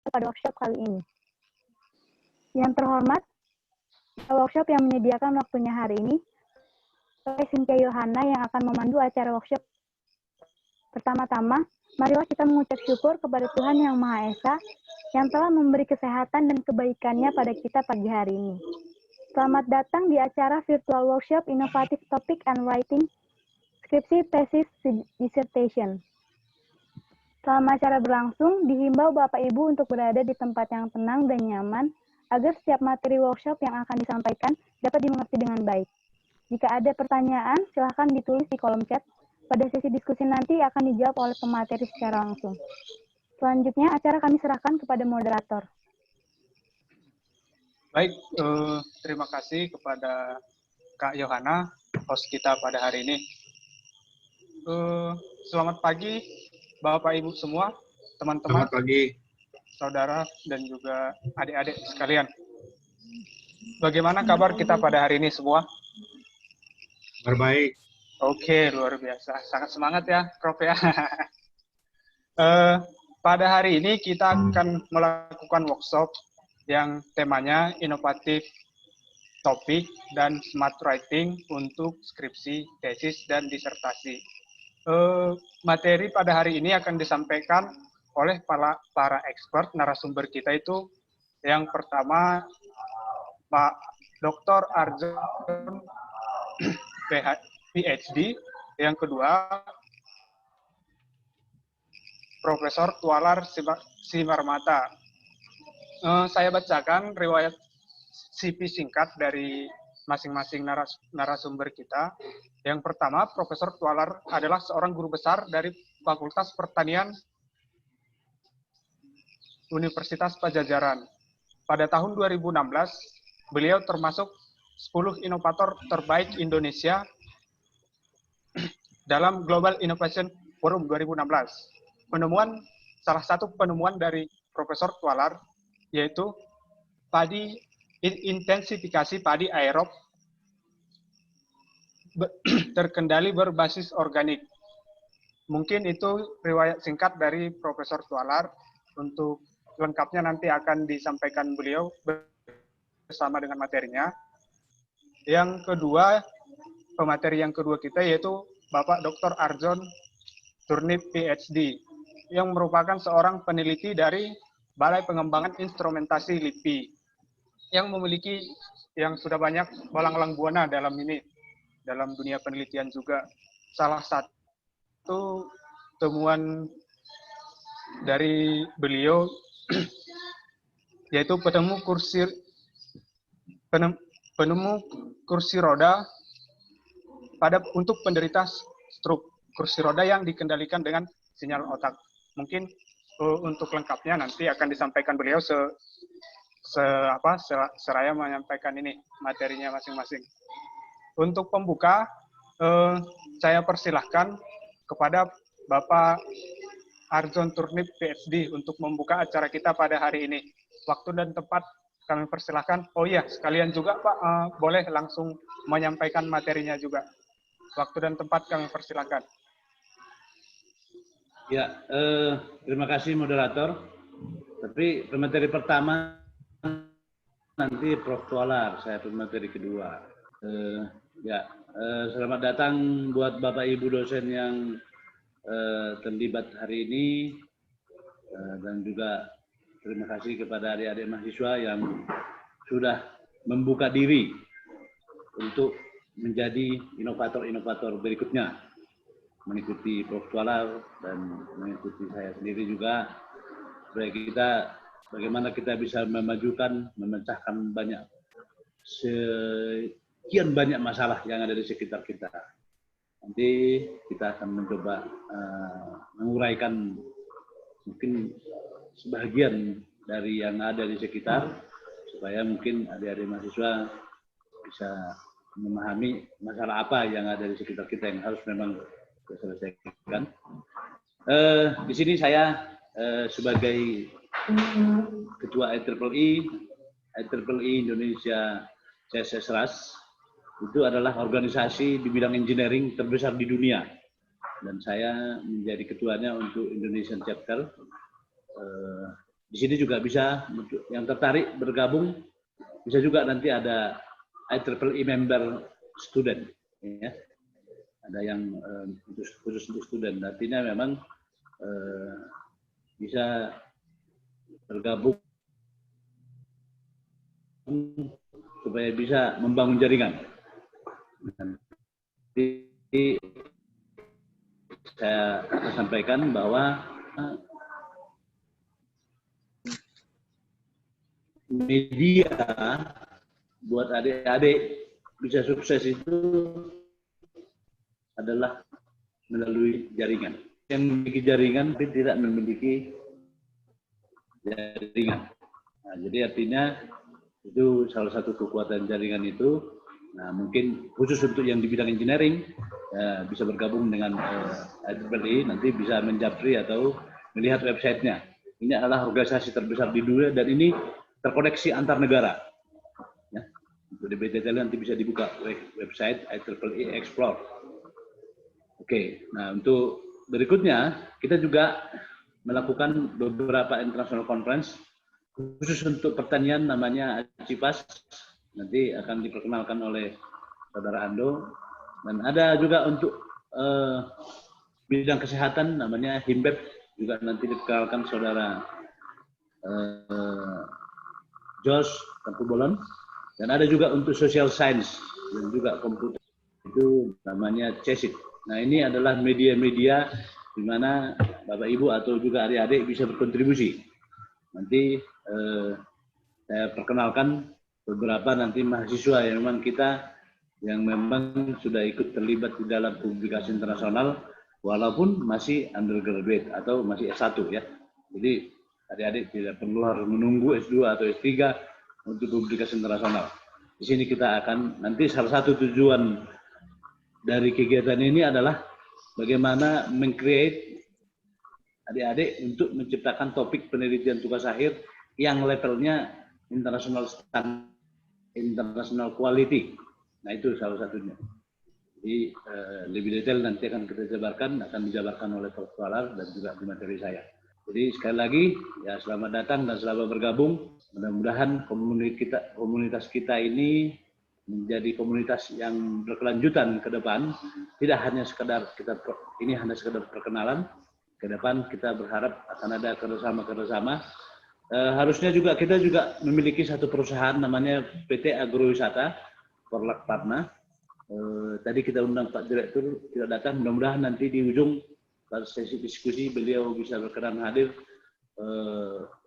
pada workshop kali ini. Yang terhormat, workshop yang menyediakan waktunya hari ini, Cynthia Yohana yang akan memandu acara workshop. Pertama-tama, marilah kita mengucap syukur kepada Tuhan Yang Maha Esa yang telah memberi kesehatan dan kebaikannya pada kita pagi hari ini. Selamat datang di acara virtual workshop Innovative Topic and Writing, Skripsi, Tesis, Dissertation. Selama acara berlangsung, dihimbau Bapak Ibu untuk berada di tempat yang tenang dan nyaman, agar setiap materi workshop yang akan disampaikan dapat dimengerti dengan baik. Jika ada pertanyaan, silakan ditulis di kolom chat. Pada sesi diskusi nanti akan dijawab oleh pemateri secara langsung. Selanjutnya, acara kami serahkan kepada moderator. Baik, terima kasih kepada Kak Yohana, host kita pada hari ini. Selamat pagi, Bapak Ibu semua, teman-teman. Selamat pagi. Saudara dan juga adik-adik sekalian. Bagaimana kabar kita pada hari ini semua? Terbaik. Oke, luar biasa. Sangat semangat ya, Prof ya. Pada hari ini kita akan melakukan workshop yang temanya inovatif topik dan smart writing untuk skripsi, tesis, dan disertasi. Materi pada hari ini akan disampaikan oleh para expert narasumber kita itu. Yang pertama Pak Dr. Arjon PhD, yang kedua Profesor Tualar Simarmata. Saya bacakan riwayat CV singkat dari masing-masing narasumber kita. Yang pertama, Profesor Tualar adalah seorang guru besar dari Fakultas Pertanian Universitas Pajajaran. Pada tahun 2016, beliau termasuk 10 inovator terbaik Indonesia dalam Global Innovation Forum 2016. Salah satu penemuan dari Profesor Tualar yaitu intensifikasi padi aerob terkendali berbasis organik. Mungkin itu riwayat singkat dari Profesor Tualar. Untuk lengkapnya nanti akan disampaikan beliau bersama dengan materinya. Yang kedua, pemateri yang kedua kita yaitu Bapak Dr. Arjon Turnip PhD, yang merupakan seorang peneliti dari Balai Pengembangan Instrumentasi LIPI, yang memiliki yang sudah banyak walang-walang buana dalam dunia penelitian juga. Salah satu temuan dari beliau yaitu penemu kursi roda untuk penderita stroke, kursi roda yang dikendalikan dengan sinyal otak. Mungkin untuk lengkapnya nanti akan disampaikan beliau seraya menyampaikan ini materinya masing-masing. Untuk pembuka, saya persilahkan kepada Bapak Arjon Turnip PhD untuk membuka acara kita pada hari ini. Waktu dan tempat kami persilahkan. Oh iya, sekalian juga Pak, boleh langsung menyampaikan materinya juga. Waktu dan tempat kami persilahkan. Ya, terima kasih moderator. Tapi pemateri pertama nanti Prof. Tualar, saya pemateri kedua. Selamat datang buat Bapak Ibu dosen yang terlibat hari ini, dan juga terima kasih kepada adik-adik mahasiswa yang sudah membuka diri untuk menjadi inovator-inovator berikutnya, mengikuti Prof. Tualar dan mengikuti saya sendiri juga, supaya bagaimana kita bisa mememajukan, memecahkan sekian banyak masalah yang ada di sekitar kita. Nanti kita akan mencoba menguraikan mungkin sebagian dari yang ada di sekitar, supaya mungkin adik-adik mahasiswa bisa memahami masalah apa yang ada di sekitar kita yang harus memang diselesaikan. Di sini saya sebagai Ketua IEEE Indonesia CSSRAS, itu adalah organisasi di bidang engineering terbesar di dunia, dan saya menjadi ketuanya untuk Indonesian chapter. Di sini juga bisa yang tertarik bergabung, bisa juga nanti ada IEEE member student, ya. Ada yang khusus untuk student. Artinya memang bisa bergabung supaya bisa membangun jaringan. Nanti saya sampaikan bahwa media buat adik-adik bisa sukses itu adalah melalui jaringan. Yang memiliki jaringan tapi tidak memiliki jaringan. Nah, jadi artinya itu salah satu kekuatan jaringan itu. Nah, mungkin khusus untuk yang di bidang engineering bisa bergabung dengan IEEE, nanti bisa menjapri atau melihat websitenya. Ini adalah organisasi terbesar di dunia dan ini terkoneksi antar negara. Ya. Untuk di BTTL nanti bisa dibuka website IEEE Explore. Oke, nah untuk berikutnya kita juga melakukan beberapa international conference khusus untuk pertanian, namanya CIPAS, nanti akan diperkenalkan oleh Saudara Ando, dan ada juga untuk bidang kesehatan namanya HIMBEP, juga nanti diperkenalkan Saudara Jos Tampubolon, dan ada juga untuk social science dan juga komputer, itu namanya CESID. Nah, ini adalah media-media di mana Bapak Ibu atau juga adik-adik bisa berkontribusi. Nanti saya perkenalkan beberapa nanti mahasiswa yang memang kita yang memang sudah ikut terlibat di dalam publikasi internasional walaupun masih undergraduate atau masih S1 ya. Jadi adik-adik tidak perlu harus menunggu S2 atau S3 untuk publikasi internasional. Di sini kita akan nanti salah satu tujuan dari kegiatan ini adalah bagaimana meng-create adik-adik untuk menciptakan topik penelitian tugas akhir yang levelnya international standard, international quality. Nah, itu salah satunya. Jadi lebih detail nanti akan kita jabarkan, akan dijabarkan oleh Prof. Tualar dan juga di materi saya. Jadi sekali lagi, ya selamat datang dan selamat bergabung. Mudah-mudahan komunitas kita ini menjadi komunitas yang berkelanjutan ke depan. Tidak hanya sekedar ini hanya sekedar perkenalan. Ke depan kita berharap akan ada kerjasama. Harusnya juga kita juga memiliki satu perusahaan namanya PT Agrowisata Korlak Parna. Tadi kita undang Pak Direktur, tidak datang. Mudah-mudahan nanti di ujung pada sesi diskusi beliau bisa berkenan hadir,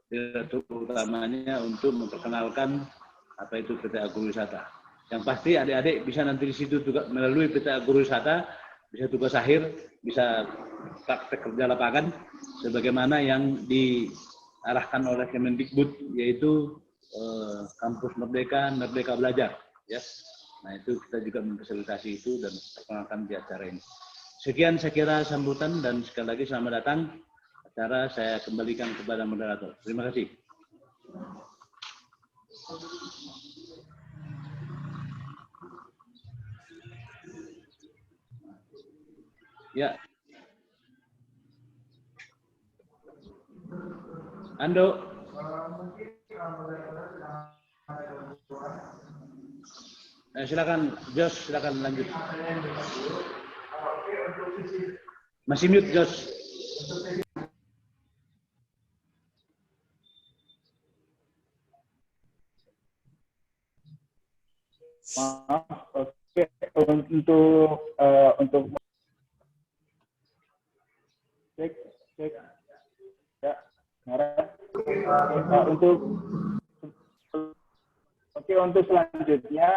direktur utamanya untuk memperkenalkan apa itu PT Agrowisata. Yang pasti adik-adik bisa nanti di situ juga melalui PT Agrowisata bisa tugas akhir, bisa praktek kerja lapangan sebagaimana yang diarahkan oleh Kemendikbud, yaitu kampus Merdeka, Merdeka Belajar, ya. Nah, itu kita juga memfasilitasi itu dan perkenalkan di acara ini. Sekian saya kira sambutan dan sekali lagi selamat datang. Acara saya kembalikan kepada moderator. Terima kasih. Ya. Ando. Silakan, Jos, silakan lanjut. Masih mute, Jos. Maaf, oke. Untuk cek ya, untuk selanjutnya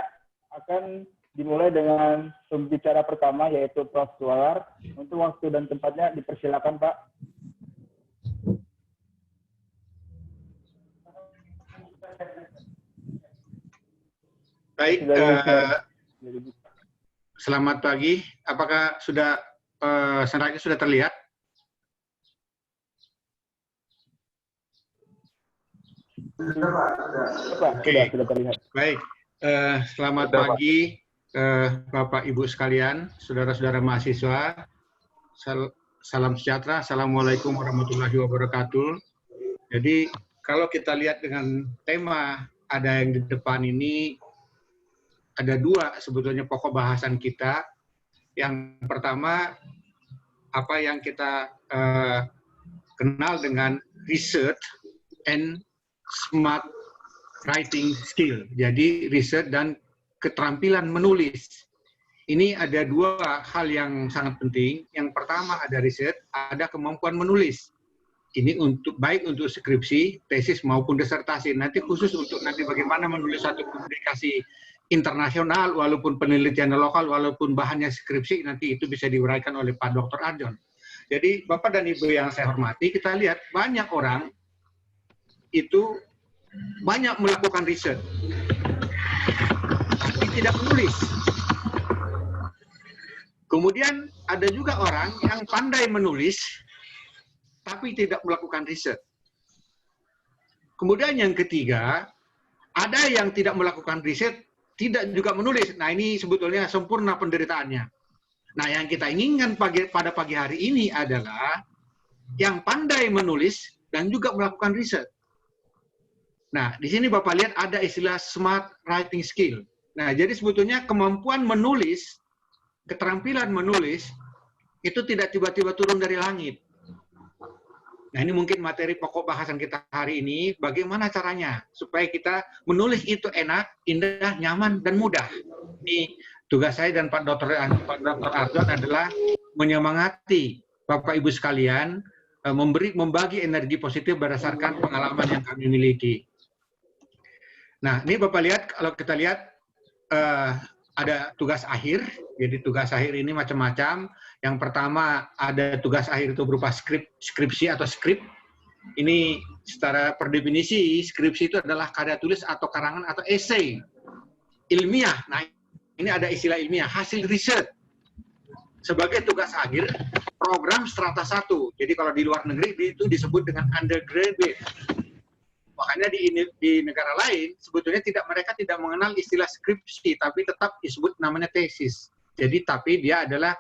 akan dimulai dengan pembicara pertama yaitu Prof. Tualar. Untuk waktu dan tempatnya dipersilakan, Pak. Baik, selamat pagi. Apakah sudah slide-nya sudah terlihat? Oke, sudah terlihat. Baik. Selamat pagi, Bapak Ibu sekalian, saudara-saudara mahasiswa. Salam sejahtera. Assalamualaikum warahmatullahi wabarakatuh. Jadi kalau kita lihat dengan tema ada yang di depan ini, ada dua sebetulnya pokok bahasan kita. Yang pertama, apa yang kita kenal dengan research and smart writing skill. Jadi research dan keterampilan menulis. Ini ada dua hal yang sangat penting. Yang pertama ada research, ada kemampuan menulis. Ini baik untuk skripsi, tesis maupun disertasi. Nanti khusus untuk nanti bagaimana menulis satu publikasi internasional, walaupun penelitian lokal, walaupun bahannya skripsi, nanti itu bisa diuraikan oleh Pak Dr. Arjon. Jadi Bapak dan Ibu yang saya hormati, kita lihat banyak orang itu banyak melakukan riset, tapi tidak menulis. Kemudian ada juga orang yang pandai menulis, tapi tidak melakukan riset. Kemudian yang ketiga, ada yang tidak melakukan riset, tidak juga menulis. Nah ini sebetulnya sempurna penderitaannya. Nah yang kita inginkan pada pagi hari ini adalah yang pandai menulis dan juga melakukan riset. Nah di sini Bapak lihat ada istilah smart writing skill. Nah jadi sebetulnya kemampuan menulis, keterampilan menulis, itu tidak tiba-tiba turun dari langit. Nah ini mungkin materi pokok bahasan kita hari ini, bagaimana caranya supaya kita menulis itu enak, indah, nyaman, dan mudah. Ini tugas saya dan Pak Dr. Arjon adalah menyemangati Bapak Ibu sekalian, membagi energi positif berdasarkan pengalaman yang kami miliki. Nah ini Bapak lihat, kalau kita lihat ada tugas akhir, jadi tugas akhir ini macam-macam. Yang pertama ada tugas akhir itu berupa skripsi atau skrip. Ini secara per definisi skripsi itu adalah karya tulis atau karangan atau esai ilmiah. Nah ini ada istilah ilmiah, hasil riset. Sebagai tugas akhir program strata 1. Jadi kalau di luar negeri itu disebut dengan undergraduate. Makanya di negara lain sebetulnya mereka tidak mengenal istilah skripsi, tapi tetap disebut namanya tesis. Jadi tapi dia adalah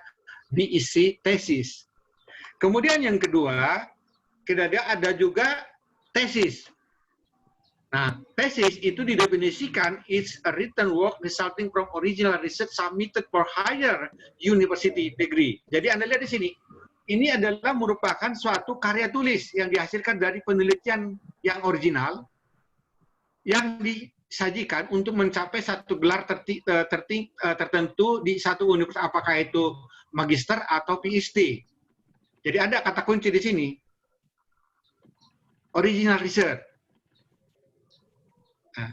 diisi tesis. Kemudian yang kedua, ada juga tesis. Nah, tesis itu didefinisikan is a written work resulting from original research submitted for higher university degree. Jadi Anda lihat di sini, ini adalah merupakan suatu karya tulis yang dihasilkan dari penelitian yang original yang disajikan untuk mencapai satu gelar tertentu di satu universitas, apakah itu magister atau PhD. Jadi ada kata kunci di sini, original research. Nah,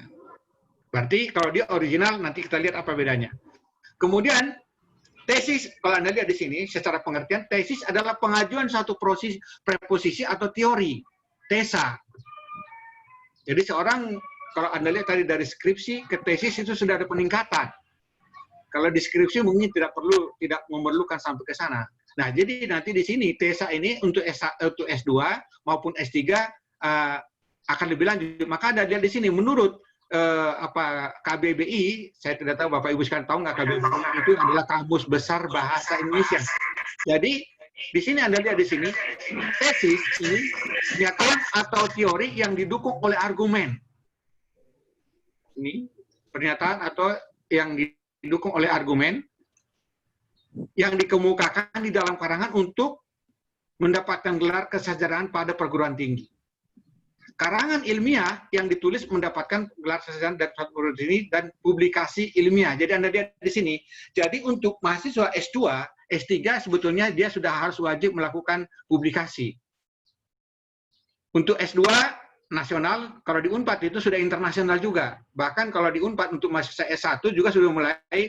berarti kalau dia original, nanti kita lihat apa bedanya. Kemudian tesis, kalau Anda lihat di sini, secara pengertian, tesis adalah pengajuan satu preposisi atau teori, tesa. Jadi seorang, kalau Anda lihat tadi dari skripsi ke tesis itu sudah ada peningkatan. Kalau di skripsi mungkin tidak memerlukan sampai ke sana. Nah, jadi nanti di sini tesa ini untuk S2 maupun S3 akan lebih lanjut. Maka ada lihat di sini menurut KBBI, saya tidak tahu Bapak Ibu sekalian tahu nggak KBBI itu adalah Kamus Besar Bahasa Indonesia. Jadi di sini Anda lihat di sini tesis ini pernyataan atau teori yang didukung oleh argumen. Ini pernyataan atau yang didukung oleh argumen yang dikemukakan di dalam karangan untuk mendapatkan gelar kesarjanaan pada perguruan tinggi. Karangan ilmiah yang ditulis mendapatkan gelar sarjana dan perguruan tinggi dan publikasi ilmiah. Jadi Anda lihat di sini. Jadi untuk mahasiswa S2, S3 sebetulnya dia sudah harus wajib melakukan publikasi. Untuk S2 nasional, kalau di UNPAD itu sudah internasional juga. Bahkan kalau di UNPAD untuk mahasiswa S1 juga sudah mulai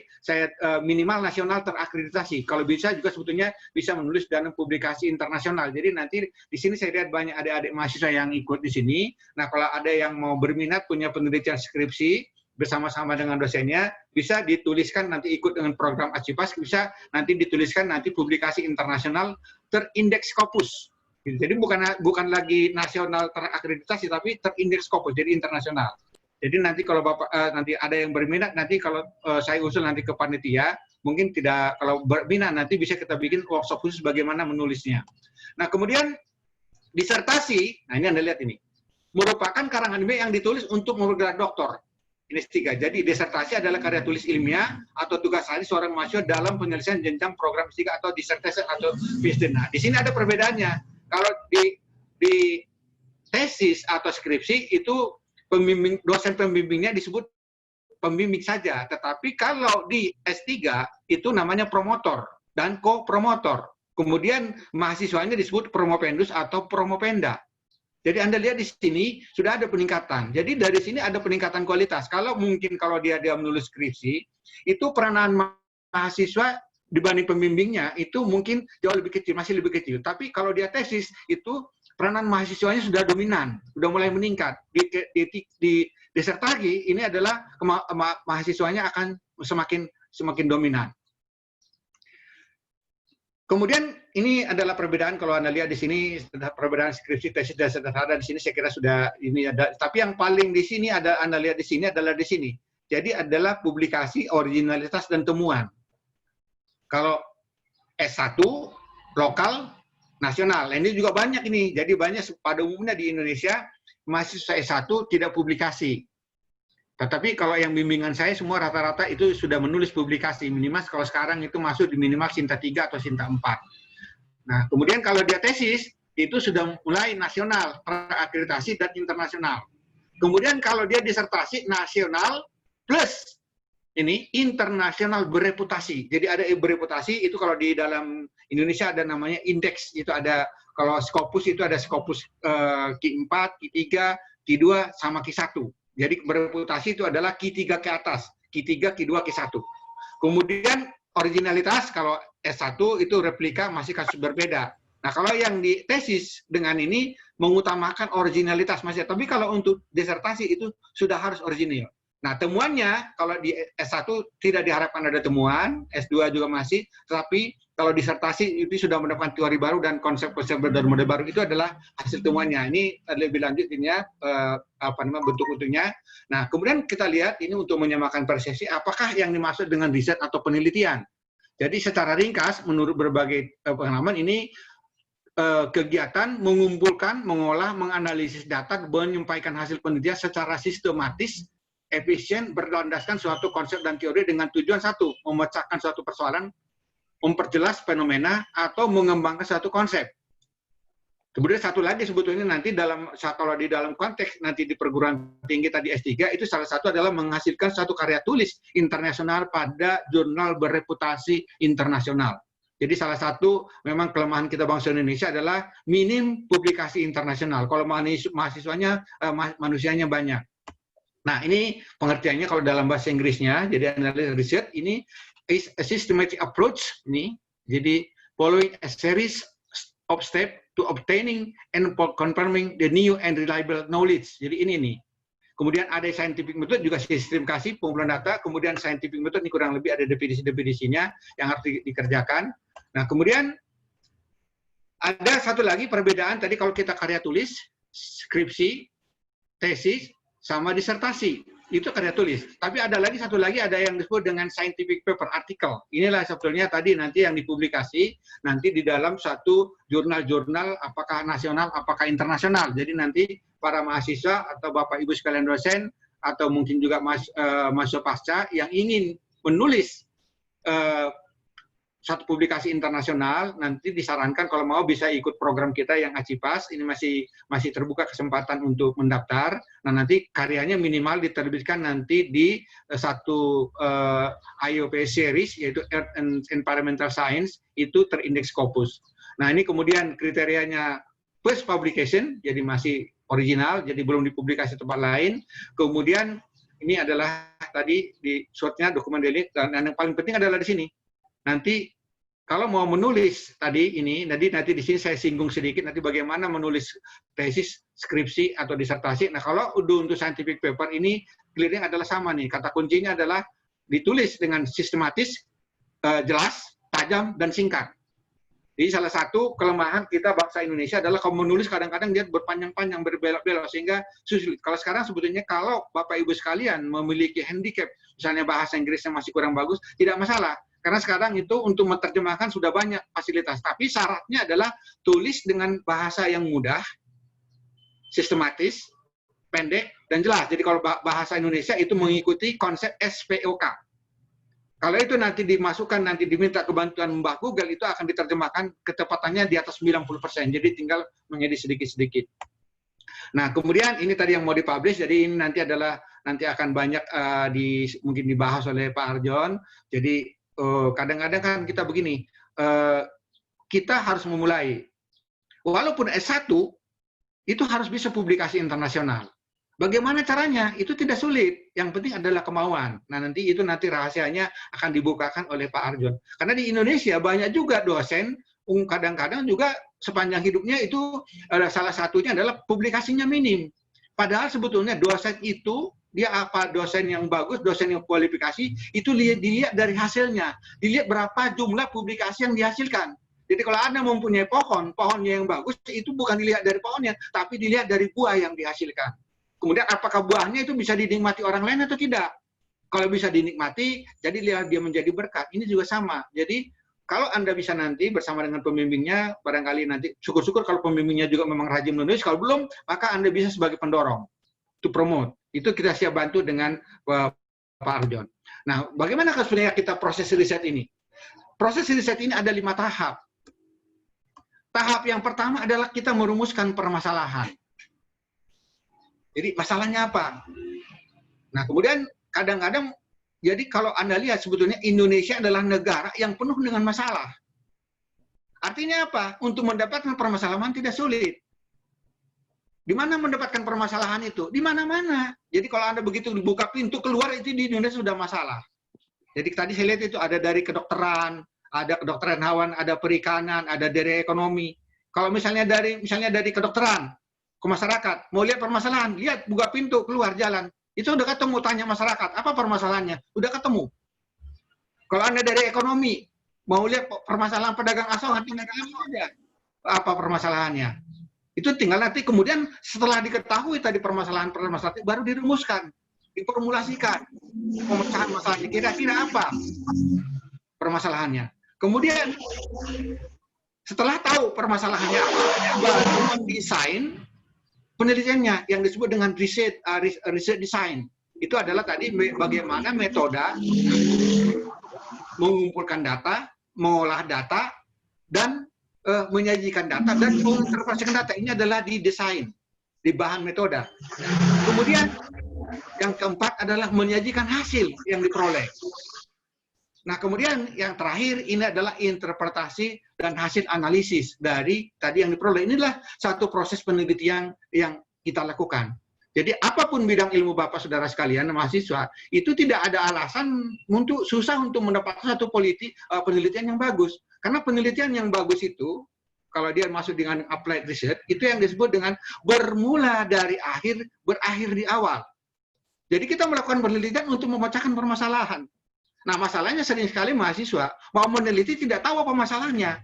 minimal nasional terakreditasi. Kalau bisa juga sebetulnya bisa menulis dalam publikasi internasional. Jadi nanti di sini saya lihat banyak adik-adik mahasiswa yang ikut di sini. Nah kalau ada yang mau berminat punya penelitian skripsi bersama-sama dengan dosennya, bisa dituliskan nanti ikut dengan program Acipas, bisa nanti dituliskan nanti publikasi internasional terindeks Scopus. Jadi bukan lagi nasional terakreditasi, tapi terindeks Scopus, jadi internasional. Jadi nanti kalau Bapak nanti ada yang berminat, nanti kalau saya usul nanti ke panitia, mungkin tidak, kalau berminat nanti bisa kita bikin workshop khusus bagaimana menulisnya. Nah kemudian disertasi, nah ini Anda lihat ini. merupakan karangan ilmiah yang ditulis untuk menggelar doktor. Ini S3. Jadi disertasi adalah karya tulis ilmiah atau tugas akhir seorang mahasiswa dalam penyelesaian jenjang program S3 atau disertasi atau PhD. Nah, di sini ada perbedaannya. Kalau di tesis atau skripsi itu pembimbing, dosen pembimbingnya disebut pembimbing saja. Tetapi kalau di S3 itu namanya promotor dan co-promotor. Kemudian mahasiswanya disebut promopendus atau promopenda. Jadi Anda lihat di sini sudah ada peningkatan. Jadi dari sini ada peningkatan kualitas. Kalau mungkin kalau dia menulis skripsi, itu peranan mahasiswa dibanding pembimbingnya itu mungkin jauh lebih kecil, masih lebih kecil. Tapi kalau dia tesis itu peranan mahasiswanya sudah dominan, sudah mulai meningkat. Di disertasi ini adalah mahasiswanya akan semakin dominan. Kemudian ini adalah perbedaan kalau Anda lihat di sini perbedaan skripsi, tesis dan sederhana di sini saya kira sudah ini ada. Tapi yang paling di sini ada Anda lihat di sini adalah di sini. Jadi adalah publikasi, originalitas dan temuan. Kalau S1 lokal, nasional. Ini juga banyak ini. Jadi banyak pada umumnya di Indonesia mahasiswa S1 tidak publikasi. Tetapi kalau yang bimbingan saya semua rata-rata itu sudah menulis publikasi. Minimal kalau sekarang itu masuk di minimal Sinta 3 atau Sinta 4. Nah, kemudian kalau dia tesis, itu sudah mulai nasional, terakreditasi dan internasional. Kemudian kalau dia disertasi nasional plus ini internasional bereputasi. Jadi ada bereputasi itu kalau di dalam Indonesia ada namanya indeks. Itu ada kalau Scopus itu ada Scopus Q4, Q3, Q2 sama Q1. Jadi bereputasi itu adalah Q3 ke atas, Q3, Q2, Q1. Kemudian originalitas kalau S1 itu replika masih kasus berbeda. Nah kalau yang di tesis dengan ini mengutamakan originalitas masih. Tapi kalau untuk disertasi itu sudah harus original. Nah temuannya kalau di S1 tidak diharapkan ada temuan, S2 juga masih, tetapi kalau disertasi itu sudah mendapatkan teori baru dan konsep-konsep dan model baru itu adalah hasil temuannya. Ini lebih lanjut ini ya bentuk-bentuknya. Nah kemudian kita lihat ini untuk menyamakan persepsi apakah yang dimaksud dengan riset atau penelitian. Jadi secara ringkas menurut berbagai pengalaman ini kegiatan mengumpulkan, mengolah, menganalisis data, menyampaikan hasil penelitian secara sistematis, efisien, berlandaskan suatu konsep dan teori dengan tujuan satu, memecahkan suatu persoalan, memperjelas fenomena, atau mengembangkan suatu konsep. Kemudian satu lagi sebetulnya nanti kalau di dalam konteks nanti di perguruan tinggi tadi S3, itu salah satu adalah menghasilkan satu karya tulis internasional pada jurnal bereputasi internasional. Jadi salah satu memang kelemahan kita bangsa Indonesia adalah minim publikasi internasional. Kalau mahasiswanya, manusianya banyak. Nah ini pengertiannya kalau dalam bahasa Inggrisnya, jadi analysis research ini is a systematic approach ini. Jadi following a series of steps to obtaining and confirming the new and reliable knowledge. Jadi ini nih. Kemudian ada scientific method juga sistematisasi pengumpulan data. Kemudian scientific method ini kurang lebih ada definisi-definisinya yang harus dikerjakan. Nah kemudian ada satu lagi perbedaan tadi kalau kita karya tulis, skripsi, tesis, sama disertasi. Itu karya tulis. Tapi ada lagi satu lagi ada yang disebut dengan scientific paper article. Inilah sebetulnya tadi nanti yang dipublikasi nanti di dalam satu jurnal-jurnal apakah nasional apakah internasional. Jadi nanti para mahasiswa atau Bapak Ibu sekalian dosen atau mungkin juga mahasiswa pasca yang ingin menulis satu publikasi internasional nanti disarankan kalau mau bisa ikut program kita yang ACIPAS. Ini masih terbuka kesempatan untuk mendaftar. Nah nanti karyanya minimal diterbitkan nanti di satu IOP series yaitu Earth and Environmental Science itu terindeks Scopus. Nah ini kemudian kriterianya first publication jadi masih original jadi belum dipublikasi tempat lain. Kemudian ini adalah tadi di shortnya dokumen delik dan yang paling penting adalah di sini. Nanti kalau mau menulis tadi ini, nanti di sini saya singgung sedikit nanti bagaimana menulis tesis, skripsi atau disertasi. Nah kalau untuk scientific paper ini clearnya adalah sama nih. Kata kuncinya adalah ditulis dengan sistematis, jelas, tajam dan singkat. Jadi salah satu kelemahan kita bangsa Indonesia adalah kalau menulis kadang-kadang dia berpanjang-panjang, berbelok-belok sehingga sulit. Kalau sekarang sebetulnya kalau Bapak Ibu sekalian memiliki handicap, misalnya bahasa Inggrisnya masih kurang bagus, tidak masalah. Karena sekarang itu untuk menerjemahkan sudah banyak fasilitas. Tapi syaratnya adalah tulis dengan bahasa yang mudah, sistematis, pendek dan jelas. Jadi kalau bahasa Indonesia itu mengikuti konsep SPOK. Kalau itu nanti dimasukkan, nanti diminta kebantuan Mbak Google, itu akan diterjemahkan kecepatannya di atas 90%. Jadi tinggal menjadi sedikit-sedikit. Nah, kemudian ini tadi yang mau dipublish, jadi ini nanti akan banyak mungkin dibahas oleh Pak Arjon. Jadi kadang-kadang kan kita begini, kita harus memulai. Walaupun S1, itu harus bisa publikasi internasional. Bagaimana caranya? Itu tidak sulit. Yang penting adalah kemauan. Nah, nanti rahasianya akan dibukakan oleh Pak Arjon. Karena di Indonesia banyak juga dosen, kadang-kadang juga sepanjang hidupnya itu salah satunya adalah publikasinya minim. Padahal sebetulnya dosen itu, dia apa dosen yang bagus, dosen yang kualifikasi, itu dilihat dari hasilnya. Dilihat berapa jumlah publikasi yang dihasilkan. Jadi kalau Anda mempunyai pohonnya yang bagus, itu bukan dilihat dari pohonnya, tapi dilihat dari buah yang dihasilkan. Kemudian apakah buahnya itu bisa dinikmati orang lain atau tidak? Kalau bisa dinikmati, jadi lihat dia menjadi berkat. Ini juga sama. Jadi kalau Anda bisa nanti bersama dengan pembimbingnya, barangkali nanti syukur-syukur kalau pembimbingnya juga memang rajin menulis. Kalau belum, maka Anda bisa sebagai pendorong to promote. Itu kita siap bantu dengan Pak Arjon. Nah, bagaimana sebenarnya kita proses riset ini? Proses riset ini ada 5 tahap. Tahap yang pertama adalah kita merumuskan permasalahan. Jadi masalahnya apa? Nah, kemudian kadang-kadang, jadi kalau Anda lihat sebetulnya Indonesia adalah negara yang penuh dengan masalah. Artinya apa? Untuk mendapatkan permasalahan tidak sulit. Di mana mendapatkan permasalahan itu? Di mana-mana. Jadi kalau Anda begitu dibuka pintu keluar, itu di Indonesia sudah masalah. Jadi tadi saya lihat itu ada dari kedokteran, ada kedokteran hewan, ada perikanan, ada dari ekonomi. Kalau misalnya dari kedokteran ke masyarakat, mau lihat permasalahan, lihat buka pintu keluar jalan. Itu udah ketemu, tanya masyarakat, apa permasalahannya? Udah ketemu. Kalau Anda dari ekonomi, mau lihat permasalahan pedagang asongan, tinggal aja apa permasalahannya. Itu tinggal nanti kemudian setelah diketahui tadi permasalahan baru dirumuskan, diformulasikan. Pemecahan masalahnya kira-kira apa permasalahannya. Kemudian setelah tahu permasalahannya apa, baru mendesain penelitiannya yang disebut dengan riset design. Itu adalah tadi bagaimana metode mengumpulkan data, mengolah data, dan menyajikan data dan menginterpretasikan data. Ini adalah di desain, di bahan metode. Kemudian yang keempat adalah menyajikan hasil yang diperoleh. Nah, kemudian yang terakhir ini adalah interpretasi dan hasil analisis dari tadi yang diperoleh. Inilah satu proses penelitian yang kita lakukan. Jadi apapun bidang ilmu Bapak Saudara sekalian, mahasiswa, itu tidak ada alasan untuk susah untuk mendapatkan satu penelitian yang bagus. Karena penelitian yang bagus itu, kalau dia masuk dengan applied research, itu yang disebut dengan bermula dari akhir, berakhir di awal. Jadi kita melakukan penelitian untuk memecahkan permasalahan. Nah, masalahnya sering sekali mahasiswa mau meneliti tidak tahu apa masalahnya.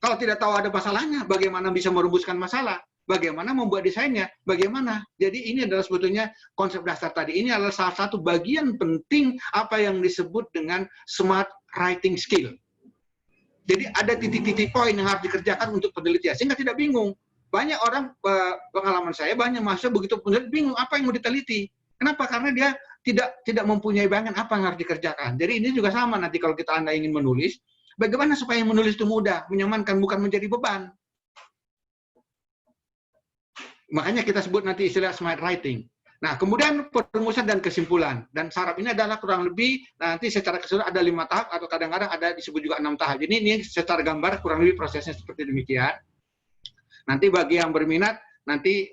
Kalau tidak tahu ada masalahnya, bagaimana bisa merumuskan masalah? Bagaimana membuat desainnya? Bagaimana? Jadi ini adalah sebetulnya konsep dasar tadi. Ini adalah salah satu bagian penting apa yang disebut dengan smart writing skill. Jadi ada titik-titik poin yang harus dikerjakan untuk penelitian, sehingga tidak bingung. Banyak orang, pengalaman saya, banyak mahasiswa begitu peneliti bingung apa yang mau diteliti. Kenapa? Karena dia tidak mempunyai bayangan apa yang harus dikerjakan. Jadi ini juga sama nanti kalau Anda ingin menulis, bagaimana supaya menulis itu mudah, menyenangkan, bukan menjadi beban. Makanya kita sebut nanti istilah smart writing. Nah, kemudian perumusan dan kesimpulan. Dan saraf ini adalah kurang lebih, nanti secara keseluruhan ada 5 tahap, atau kadang-kadang ada disebut juga 6 tahap. Jadi ini secara gambar kurang lebih prosesnya seperti demikian. Nanti bagi yang berminat, nanti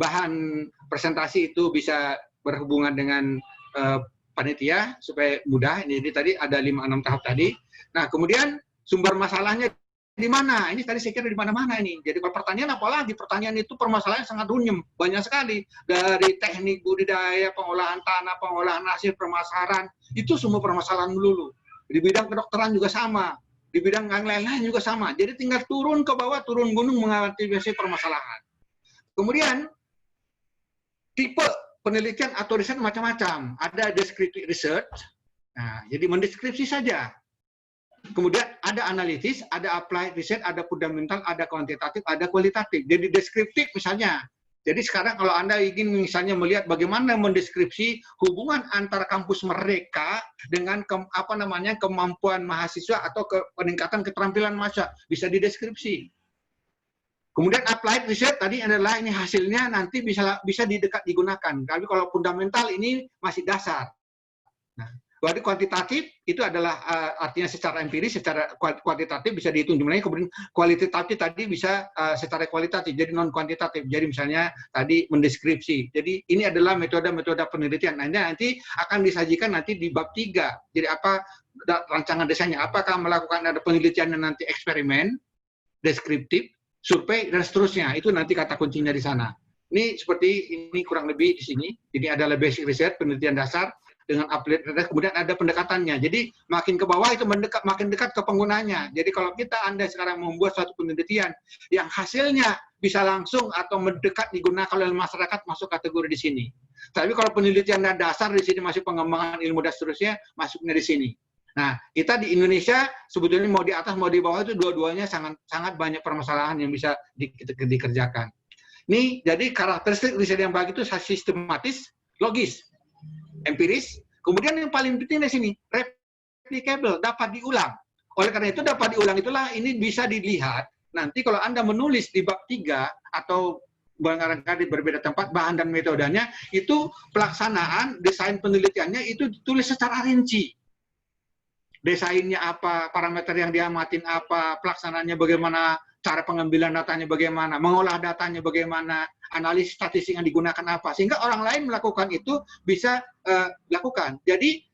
bahan presentasi itu bisa berhubungan dengan panitia supaya mudah. Jadi tadi ada 5-6 tahap tadi. Nah, kemudian sumber masalahnya di mana? Ini tadi saya kira di mana-mana ini. Jadi kalau pertanyaan, apalagi pertanyaan itu permasalahan sangat runyem, banyak sekali. Dari teknik budidaya, pengolahan tanah, pengolahan hasil, pemasaran, itu semua permasalahan melulu. Di bidang kedokteran juga sama, di bidang yang lain-lain juga sama. Jadi tinggal turun ke bawah, turun gunung mengantisipasi permasalahan. Kemudian tipe penelitian atau riset macam-macam. Ada descriptive research, nah, jadi mendeskripsi saja. Kemudian ada analitis, ada applied research, ada fundamental, ada kuantitatif, ada kualitatif. Jadi deskriptif misalnya, Jadi sekarang kalau Anda ingin misalnya melihat bagaimana mendeskripsi hubungan antara kampus mereka dengan kemampuan mahasiswa atau peningkatan keterampilan mahasiswa, bisa dideskripsi. Kemudian applied research tadi adalah ini hasilnya nanti bisa digunakan. Tapi kalau fundamental ini masih dasar. Nah, jadi kuantitatif itu adalah artinya secara empiris, secara kuantitatif bisa dihitung jumlahnya, kemudian kualitatif tadi bisa secara kualitatif, jadi non kuantitatif. Jadi misalnya tadi mendeskripsi. Jadi ini adalah metode-metode penelitian. Nanti akan disajikan nanti di bab 3. Jadi apa rancangan desainnya? Apakah melakukan ada penelitian yang nanti eksperimen, deskriptif, survei dan seterusnya. Itu nanti kata kuncinya di sana. Ini seperti ini kurang lebih di sini. Jadi ada basic research, penelitian dasar dengan applied research, kemudian ada pendekatannya. Jadi makin ke bawah itu makin dekat ke penggunanya. Jadi kalau Anda sekarang membuat suatu penelitian yang hasilnya bisa langsung atau mendekat digunakan oleh masyarakat, masuk kategori di sini. Tapi kalau penelitian dasar di sini masih pengembangan ilmu dan seterusnya, masuknya di sini. Nah, kita di Indonesia sebetulnya mau di atas mau di bawah itu dua-duanya sangat banyak permasalahan yang bisa dikerjakan. Nih, jadi karakteristik riset yang baik itu sistematis, logis, empiris, kemudian yang paling penting di sini, replicable, dapat diulang. Oleh karena itu dapat diulang itulah ini bisa dilihat nanti kalau Anda menulis di bab 3 atau barangkali berbeda tempat bahan dan metodenya, itu pelaksanaan desain penelitiannya itu ditulis secara rinci. Desainnya apa, parameter yang diamatin apa, pelaksanaannya bagaimana, cara pengambilan datanya bagaimana, mengolah datanya bagaimana, analisis statistik yang digunakan apa, sehingga orang lain melakukan itu bisa lakukan. Jadi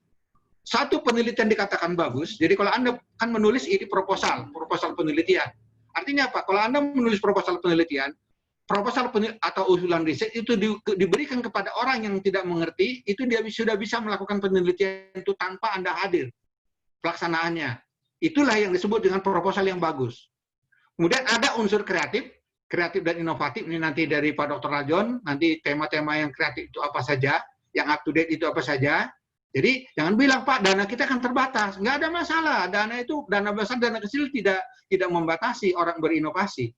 satu penelitian dikatakan bagus, jadi kalau Anda kan menulis ini proposal penelitian. Artinya apa? Kalau Anda menulis proposal penelitian, atau usulan riset itu diberikan kepada orang yang tidak mengerti, itu dia sudah bisa melakukan penelitian itu tanpa Anda hadir. Pelaksanaannya. Itulah yang disebut dengan proposal yang bagus. Kemudian ada unsur kreatif dan inovatif, ini nanti dari Pak Dr. Rajon, nanti tema-tema yang kreatif itu apa saja, yang up to date itu apa saja. Jadi jangan bilang, Pak, dana kita kan terbatas. Nggak ada masalah, dana besar, dana kecil tidak membatasi orang berinovasi.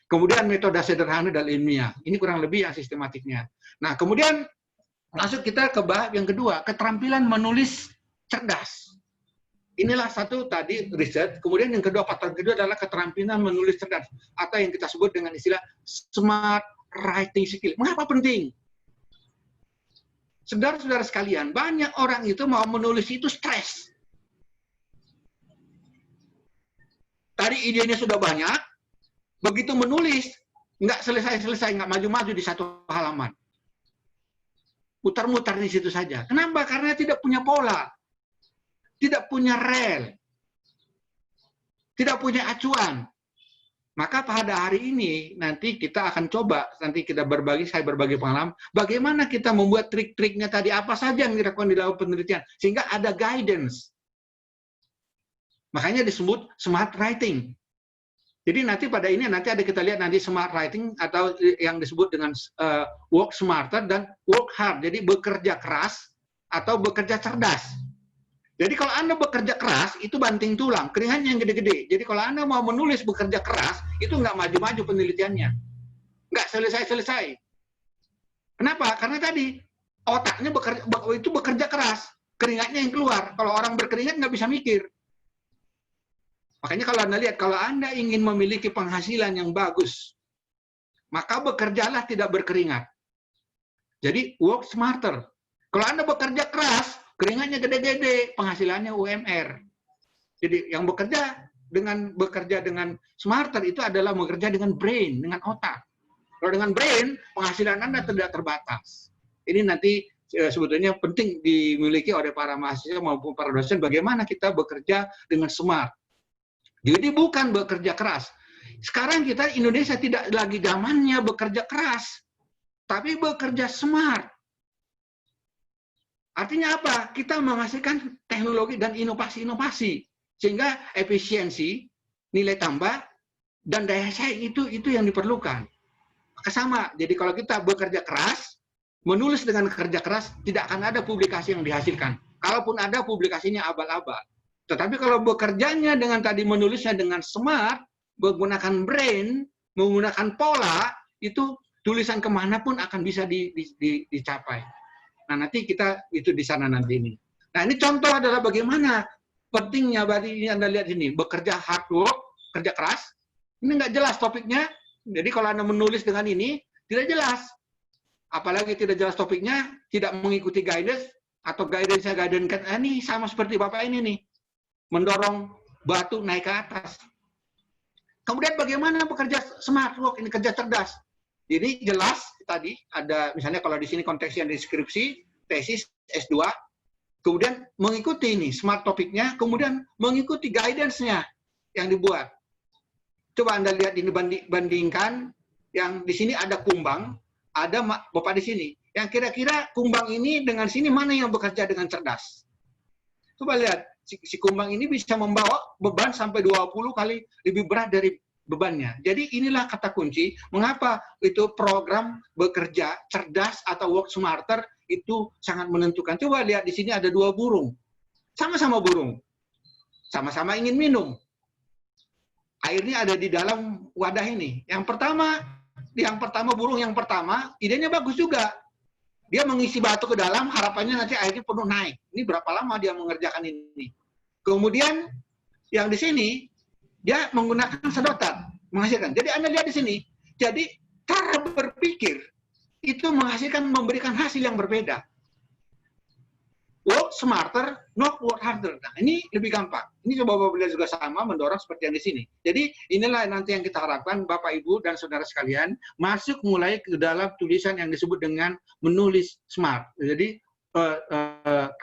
Kemudian metode sederhana dan ilmiah, ini kurang lebih yang sistematiknya. Nah, kemudian masuk kita ke bab yang kedua, keterampilan menulis cerdas. Inilah satu tadi riset, kemudian yang kedua, faktor kedua adalah keterampilan menulis cerdas, atau yang kita sebut dengan istilah smart writing skill. Mengapa penting? Saudara-saudara sekalian, banyak orang itu mau menulis itu stres. Tadi idenya sudah banyak, begitu menulis, nggak selesai-selesai, nggak maju-maju di satu halaman. Mutar-mutar di situ saja. Kenapa? Karena tidak punya pola. Tidak punya rel, tidak punya acuan. Maka pada hari ini nanti kita akan coba, nanti saya berbagi pengalaman, bagaimana kita membuat trik-triknya tadi, apa saja yang dilakukan di dalam penelitian, sehingga ada guidance. Makanya disebut smart writing. Jadi nanti pada ini nanti ada kita lihat nanti smart writing atau yang disebut dengan work smarter dan work hard. Jadi bekerja keras atau bekerja cerdas. Jadi kalau Anda bekerja keras, itu banting tulang, keringatnya yang gede-gede. Jadi kalau Anda mau menulis bekerja keras, itu nggak maju-maju penelitiannya. Nggak selesai-selesai. Kenapa? Karena tadi, otaknya bekerja keras, keringatnya yang keluar. Kalau orang berkeringat nggak bisa mikir. Makanya kalau Anda lihat, kalau Anda ingin memiliki penghasilan yang bagus, maka bekerjalah tidak berkeringat. Jadi, work smarter. Kalau Anda bekerja keras, keringatnya gede-gede, penghasilannya UMR. Jadi yang bekerja dengan smarter itu adalah bekerja dengan brain, dengan otak. Kalau dengan brain, penghasilan Anda tidak terbatas. Ini nanti sebetulnya penting dimiliki oleh para mahasiswa maupun para dosen, bagaimana kita bekerja dengan smart. Jadi bukan bekerja keras. Sekarang kita Indonesia tidak lagi zamannya bekerja keras, tapi bekerja smart. Artinya apa? Kita menghasilkan teknologi dan inovasi-inovasi sehingga efisiensi, nilai tambah, dan daya saing itu yang diperlukan. Sama. Jadi kalau kita bekerja keras, menulis dengan kerja keras, tidak akan ada publikasi yang dihasilkan. Kalaupun ada, publikasinya abal-abal. Tetapi kalau bekerjanya dengan tadi menulisnya dengan smart, menggunakan brain, menggunakan pola, itu tulisan kemanapun akan bisa dicapai. Nah, nanti kita itu di sana nanti ini. Nah, ini contoh adalah bagaimana pentingnya, berarti ini Anda lihat ini, bekerja hard work, kerja keras. Ini nggak jelas topiknya. Jadi kalau Anda menulis dengan ini, tidak jelas. Apalagi tidak jelas topiknya, tidak mengikuti guidance, atau guidance-nya ini sama seperti Bapak ini nih. Mendorong batu naik ke atas. Kemudian bagaimana bekerja smart work, ini kerja cerdas. Jadi jelas tadi ada, misalnya kalau di sini konteksnya deskripsi, tesis, S2, kemudian mengikuti ini smart topiknya, kemudian mengikuti guidance-nya yang dibuat. Coba Anda lihat ini, bandingkan, yang di sini ada kumbang, ada Bapak di sini. Yang kira-kira kumbang ini dengan sini mana yang bekerja dengan cerdas? Coba lihat, si kumbang ini bisa membawa beban sampai 20 kali lebih berat dari bebannya. Jadi inilah kata kunci, mengapa itu program bekerja cerdas atau work smarter itu sangat menentukan. Coba lihat di sini ada 2 burung. Sama-sama burung. Sama-sama ingin minum. Airnya ada di dalam wadah ini. Yang pertama burung yang pertama, idenya bagus juga. Dia mengisi batu ke dalam, harapannya nanti airnya penuh naik. Ini berapa lama dia mengerjakan ini. Kemudian yang di sini, dia menggunakan sedotan, menghasilkan. Jadi Anda lihat di sini, jadi cara berpikir itu memberikan hasil yang berbeda. Work smarter, not work harder. Nah, ini lebih gampang. Ini coba Bapak lihat juga sama, mendorong seperti yang di sini. Jadi inilah nanti yang kita harapkan Bapak, Ibu, dan saudara sekalian, masuk mulai ke dalam tulisan yang disebut dengan menulis smart. Jadi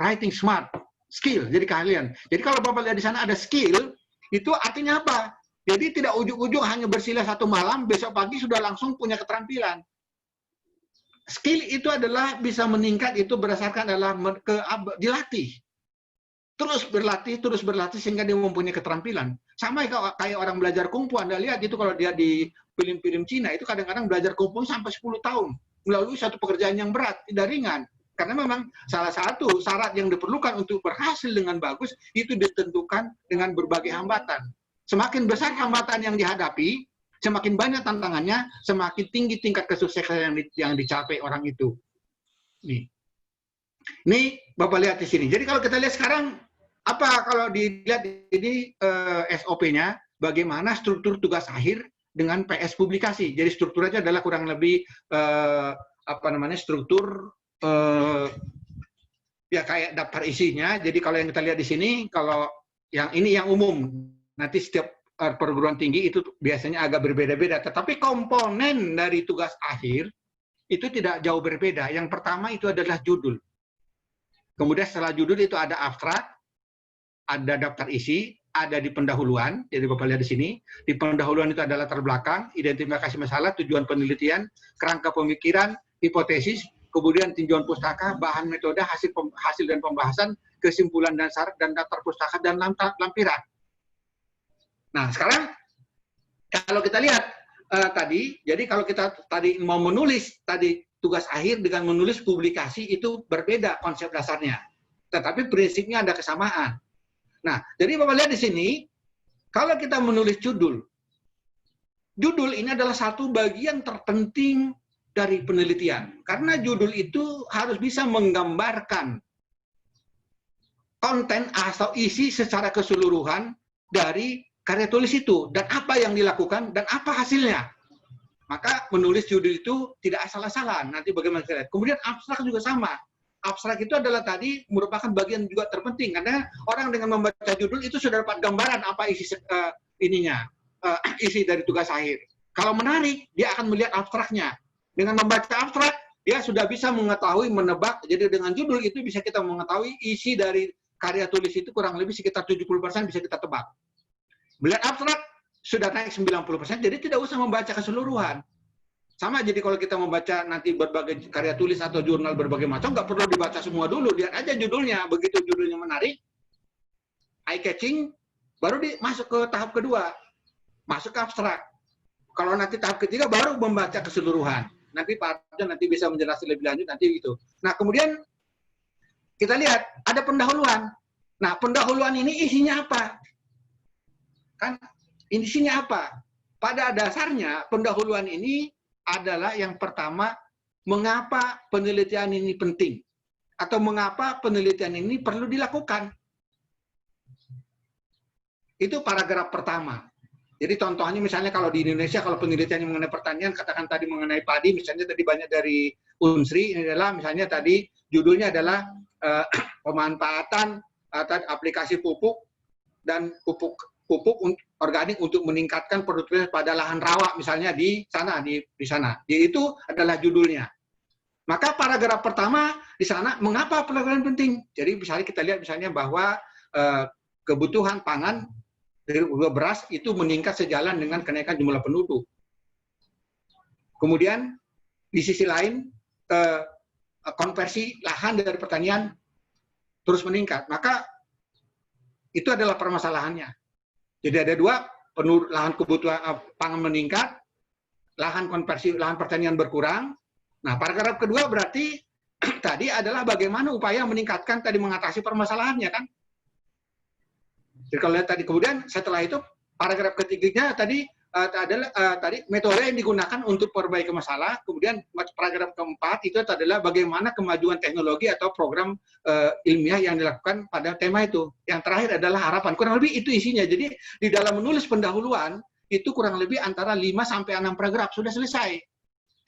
writing smart, skill, jadi keahlian. Jadi kalau Bapak lihat di sana ada skill, itu artinya apa? Jadi tidak ujung-ujung hanya bersilah satu malam, besok pagi sudah langsung punya keterampilan. Skill itu adalah bisa meningkat itu berdasarkan adalah dilatih. Terus berlatih sehingga dia mempunyai keterampilan. Sama kayak orang belajar kungfu, Anda lihat itu kalau dia di film-film Cina, itu kadang-kadang belajar kungfu sampai 10 tahun. Melalui satu pekerjaan yang berat, tidak ringan. Karena memang salah satu syarat yang diperlukan untuk berhasil dengan bagus itu ditentukan dengan berbagai hambatan. Semakin besar hambatan yang dihadapi, semakin banyak tantangannya, semakin tinggi tingkat kesuksesan yang dicapai orang itu. Nih Bapak lihat di sini. Jadi kalau kita lihat sekarang, apa kalau dilihat ini SOP-nya, bagaimana struktur tugas akhir dengan PS publikasi. Jadi strukturnya adalah kurang lebih struktur ya kayak daftar isinya. Jadi kalau yang kita lihat di sini, kalau yang ini yang umum, nanti setiap perguruan tinggi itu biasanya agak berbeda-beda. Tetapi komponen dari tugas akhir itu tidak jauh berbeda. Yang pertama itu adalah judul. Kemudian setelah judul itu ada abstrak, ada daftar isi, ada di pendahuluan. Jadi Bapak lihat di sini. Di pendahuluan itu adalah latar belakang, identifikasi masalah, tujuan penelitian, kerangka pemikiran, hipotesis, kemudian tinjauan pustaka, bahan metode, hasil dan pembahasan, kesimpulan dan syarat, dan daftar pustaka, dan lampiran. Nah, sekarang kalau kita lihat tadi, jadi kalau kita tadi mau menulis tadi tugas akhir dengan menulis publikasi itu berbeda konsep dasarnya. Tetapi prinsipnya ada kesamaan. Nah, jadi Bapak lihat di sini, kalau kita menulis judul ini adalah satu bagian terpenting dari penelitian. Karena judul itu harus bisa menggambarkan konten atau isi secara keseluruhan dari karya tulis itu, dan apa yang dilakukan, dan apa hasilnya. Maka menulis judul itu tidak asal-asalan. Nanti bagaimana kita lihat. Kemudian abstrak juga sama. Abstrak itu adalah tadi merupakan bagian juga terpenting, karena orang dengan membaca judul itu sudah dapat gambaran apa isi isi dari tugas akhir. Kalau menarik, dia akan melihat abstraknya. Dengan membaca abstrak, dia sudah bisa mengetahui, menebak. Jadi dengan judul itu bisa kita mengetahui isi dari karya tulis itu kurang lebih sekitar 70% bisa kita tebak. Melihat abstrak, sudah naik 90%, jadi tidak usah membaca keseluruhan. Sama, jadi kalau kita membaca nanti berbagai karya tulis atau jurnal berbagai macam, nggak perlu dibaca semua dulu, lihat aja judulnya. Begitu judulnya menarik, eye-catching, baru masuk ke tahap kedua, masuk ke abstrak. Kalau nanti tahap ketiga, baru membaca keseluruhan. Nanti Pak Arjo nanti bisa menjelaskan lebih lanjut, nanti gitu. Nah, kemudian kita lihat, ada pendahuluan. Nah, pendahuluan ini isinya apa? Kan isinya apa? Pada dasarnya pendahuluan ini adalah yang pertama, mengapa penelitian ini penting? Atau mengapa penelitian ini perlu dilakukan? Itu paragraf pertama. Jadi contohnya misalnya kalau di Indonesia, kalau penelitian yang mengenai pertanian, katakan tadi mengenai padi, misalnya tadi banyak dari Unsri, ini adalah misalnya tadi judulnya adalah pemanfaatan aplikasi pupuk dan pupuk organik untuk meningkatkan produktivitas pada lahan rawa, misalnya di sana, di sana. Jadi itu adalah judulnya. Maka paragraf pertama di sana, mengapa pelajaran penting? Jadi misalnya kita lihat misalnya bahwa kebutuhan pangan dari beras itu meningkat sejalan dengan kenaikan jumlah penduduk. Kemudian di sisi lain konversi lahan dari pertanian terus meningkat. Maka itu adalah permasalahannya. Jadi ada dua, lahan kebutuhan pangan meningkat, lahan konversi lahan pertanian berkurang. Nah, paragraf kedua berarti tadi adalah bagaimana upaya meningkatkan tadi mengatasi permasalahannya kan. Jadi kalau lihat tadi kemudian setelah itu paragraf ketiganya tadi adalah tadi metode yang digunakan untuk perbaiki masalah. Kemudian paragraf keempat itu adalah bagaimana kemajuan teknologi atau program ilmiah yang dilakukan pada tema itu. Yang terakhir adalah harapan. Kurang lebih itu isinya. Jadi di dalam menulis pendahuluan itu kurang lebih antara 5 sampai 6 paragraf sudah selesai.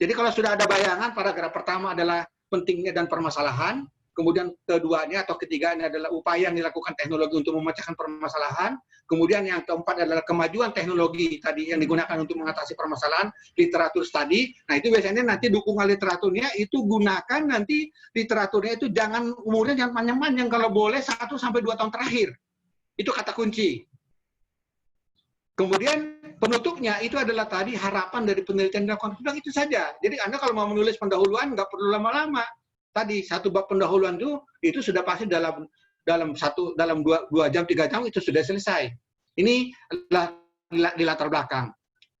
Jadi kalau sudah ada bayangan, paragraf pertama adalah pentingnya dan permasalahan. Kemudian keduanya atau ketiganya adalah upaya yang dilakukan teknologi untuk memecahkan permasalahan. Kemudian yang keempat adalah kemajuan teknologi tadi yang digunakan untuk mengatasi permasalahan, literatur studi. Nah itu biasanya nanti dukungan literaturnya itu gunakan nanti literaturnya itu jangan umurnya jangan panjang-panjang, kalau boleh 1 sampai 2 tahun terakhir. Itu kata kunci. Kemudian penutupnya itu adalah tadi harapan dari penelitian dilakukan. Sudah itu saja. Jadi Anda kalau mau menulis pendahuluan nggak perlu lama-lama. Tadi satu bab pendahuluan itu sudah pasti dalam 2 jam 3 jam itu sudah selesai. Ini adalah di latar belakang.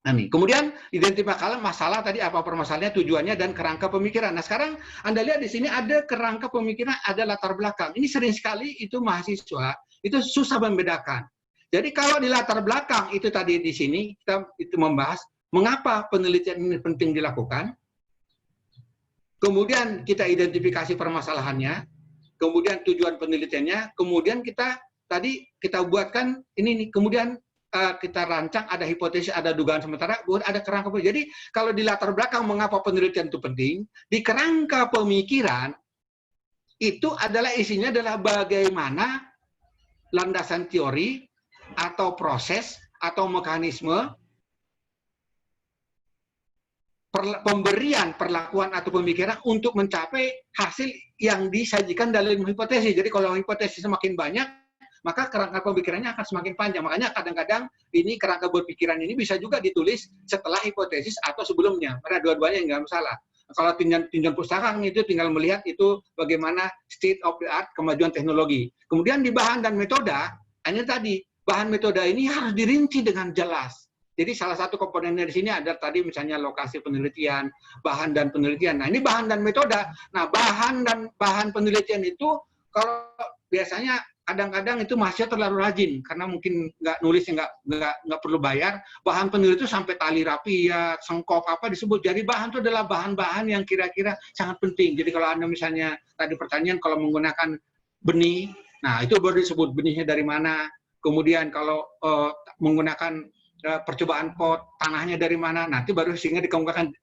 Nah, nih. Kemudian identifikasi masalah tadi apa permasalahannya, tujuannya dan kerangka pemikiran. Nah sekarang Anda lihat di sini ada kerangka pemikiran, ada latar belakang. Ini sering sekali itu mahasiswa itu susah membedakan. Jadi kalau di latar belakang itu tadi di sini kita itu membahas mengapa penelitian ini penting dilakukan. Kemudian kita identifikasi permasalahannya, kemudian tujuan penelitiannya, kemudian kita buatkan ini nih, kemudian kita rancang ada hipotesis, ada dugaan sementara, ada kerangka. Jadi kalau di latar belakang mengapa penelitian itu penting, di kerangka pemikiran itu adalah isinya adalah bagaimana landasan teori atau proses atau mekanisme pemberian perlakuan atau pemikiran untuk mencapai hasil yang disajikan dalam hipotesis. Jadi kalau hipotesis semakin banyak, maka kerangka pemikirannya akan semakin panjang. Makanya kadang-kadang ini kerangka berpikiran ini bisa juga ditulis setelah hipotesis atau sebelumnya. Karena dua-duanya nggak masalah. Kalau tinjauan pustaka itu tinggal melihat itu bagaimana state of the art kemajuan teknologi. Kemudian di bahan dan metode, ini tadi bahan metode ini harus dirinci dengan jelas. Jadi salah satu komponennya di sini ada tadi misalnya lokasi penelitian, bahan dan penelitian. Nah ini bahan dan metode. Nah bahan penelitian itu kalau biasanya kadang-kadang itu mahasiswa terlalu rajin karena mungkin nulisnya nggak perlu bayar. Bahan penelitian itu sampai tali rapia, sengkop apa disebut. Jadi bahan itu adalah bahan-bahan yang kira-kira sangat penting. Jadi kalau Anda misalnya tadi pertanyaan kalau menggunakan benih, nah itu baru disebut benihnya dari mana. Kemudian kalau menggunakan percobaan pot, tanahnya dari mana, nanti baru sehingga dikemukakan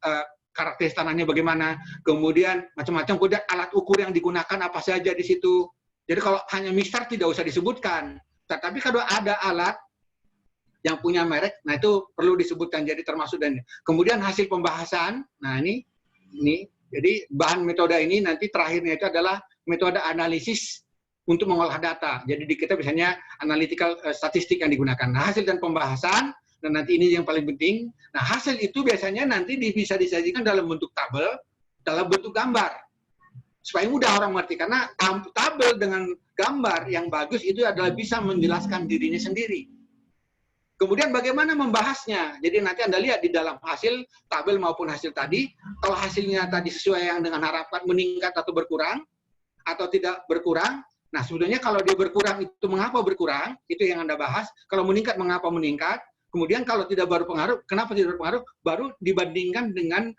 karakteristik tanahnya bagaimana, kemudian macam-macam, kemudian alat ukur yang digunakan apa saja di situ. Jadi kalau hanya mistar tidak usah disebutkan, tapi kalau ada alat yang punya merek, nah itu perlu disebutkan, jadi termasuk. Dan kemudian hasil pembahasan, nah ini jadi bahan metode ini nanti terakhirnya itu adalah metode analisis untuk mengolah data. Jadi di kita biasanya analytical statistik yang digunakan. Nah hasil dan pembahasan, dan nanti ini yang paling penting. Nah, hasil itu biasanya nanti bisa disajikan dalam bentuk tabel, dalam bentuk gambar. Supaya mudah orang mengerti. Karena tabel dengan gambar yang bagus itu adalah bisa menjelaskan dirinya sendiri. Kemudian bagaimana membahasnya. Jadi nanti Anda lihat di dalam hasil tabel maupun hasil tadi, kalau hasilnya tadi sesuai yang dengan harapan meningkat atau berkurang, atau tidak berkurang. Nah, sebenarnya kalau dia berkurang itu mengapa berkurang, itu yang Anda bahas. Kalau meningkat, mengapa meningkat. Kemudian kalau tidak berpengaruh, kenapa tidak berpengaruh? Baru dibandingkan dengan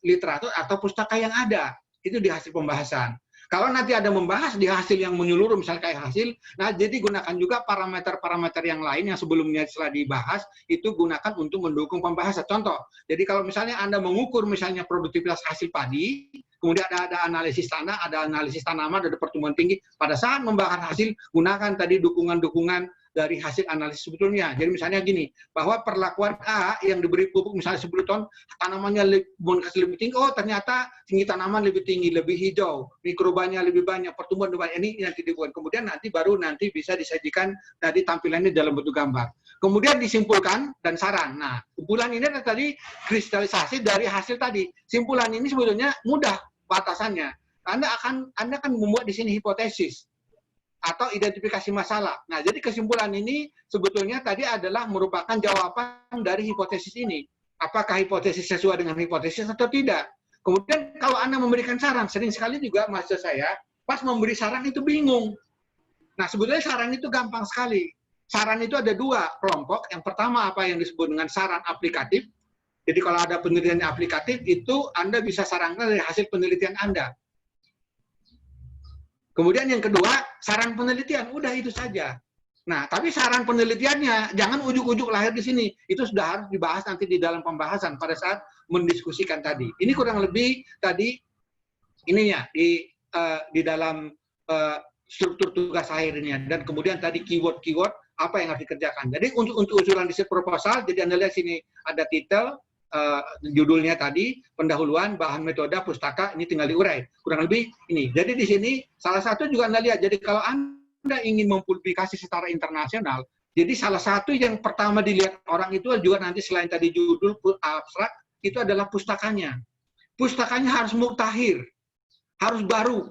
literatur atau pustaka yang ada. Itu di hasil pembahasan. Kalau nanti ada membahas di hasil yang menyeluruh, misalnya kayak hasil, nah jadi gunakan juga parameter-parameter yang lain yang sebelumnya setelah dibahas, itu gunakan untuk mendukung pembahasan. Contoh, jadi kalau misalnya Anda mengukur misalnya produktivitas hasil padi, kemudian ada analisis tanah, ada analisis tanaman, ada pertumbuhan tinggi, pada saat membahas hasil, gunakan tadi dukungan-dukungan dari hasil analisis sebetulnya. Jadi misalnya gini, bahwa perlakuan A yang diberi pupuk misalnya 10 ton, tanamannya lebih tinggi, oh ternyata tinggi tanaman lebih tinggi, lebih hijau, mikrobanya lebih banyak, pertumbuhan lebih banyak, ini nanti dibuat. Kemudian nanti bisa disajikan tadi tampilannya dalam bentuk gambar. Kemudian disimpulkan dan saran. Nah, kumpulan ini tadi kristalisasi dari hasil tadi. Simpulan ini sebetulnya mudah batasannya. Anda akan membuat di sini hipotesis atau identifikasi masalah. Nah, jadi kesimpulan ini sebetulnya tadi adalah merupakan jawaban dari hipotesis ini. Apakah hipotesis sesuai dengan hipotesis atau tidak? Kemudian kalau Anda memberikan saran, sering sekali juga maksud saya, pas memberi saran itu bingung. Nah, sebetulnya saran itu gampang sekali. Saran itu ada dua kelompok. Yang pertama apa yang disebut dengan saran aplikatif. Jadi kalau ada penelitian aplikatif, itu Anda bisa sarankan dari hasil penelitian Anda. Kemudian yang kedua, saran penelitian. Udah itu saja. Nah, tapi saran penelitiannya, jangan ujuk-ujuk lahir di sini. Itu sudah harus dibahas nanti di dalam pembahasan pada saat mendiskusikan tadi. Ini kurang lebih tadi, ininya, di dalam struktur tugas akhirnya. Dan kemudian tadi keyword-keyword, apa yang harus dikerjakan. Jadi untuk usulan riset proposal, jadi Anda lihat sini ada titel, judulnya tadi, pendahuluan, bahan metode, pustaka, ini tinggal diurai. Kurang lebih ini. Jadi di sini salah satu juga Anda lihat, jadi kalau Anda ingin mempublikasi secara internasional, jadi salah satu yang pertama dilihat orang itu juga nanti selain tadi judul abstrak, itu adalah pustakanya. Pustakanya harus mutakhir, harus baru.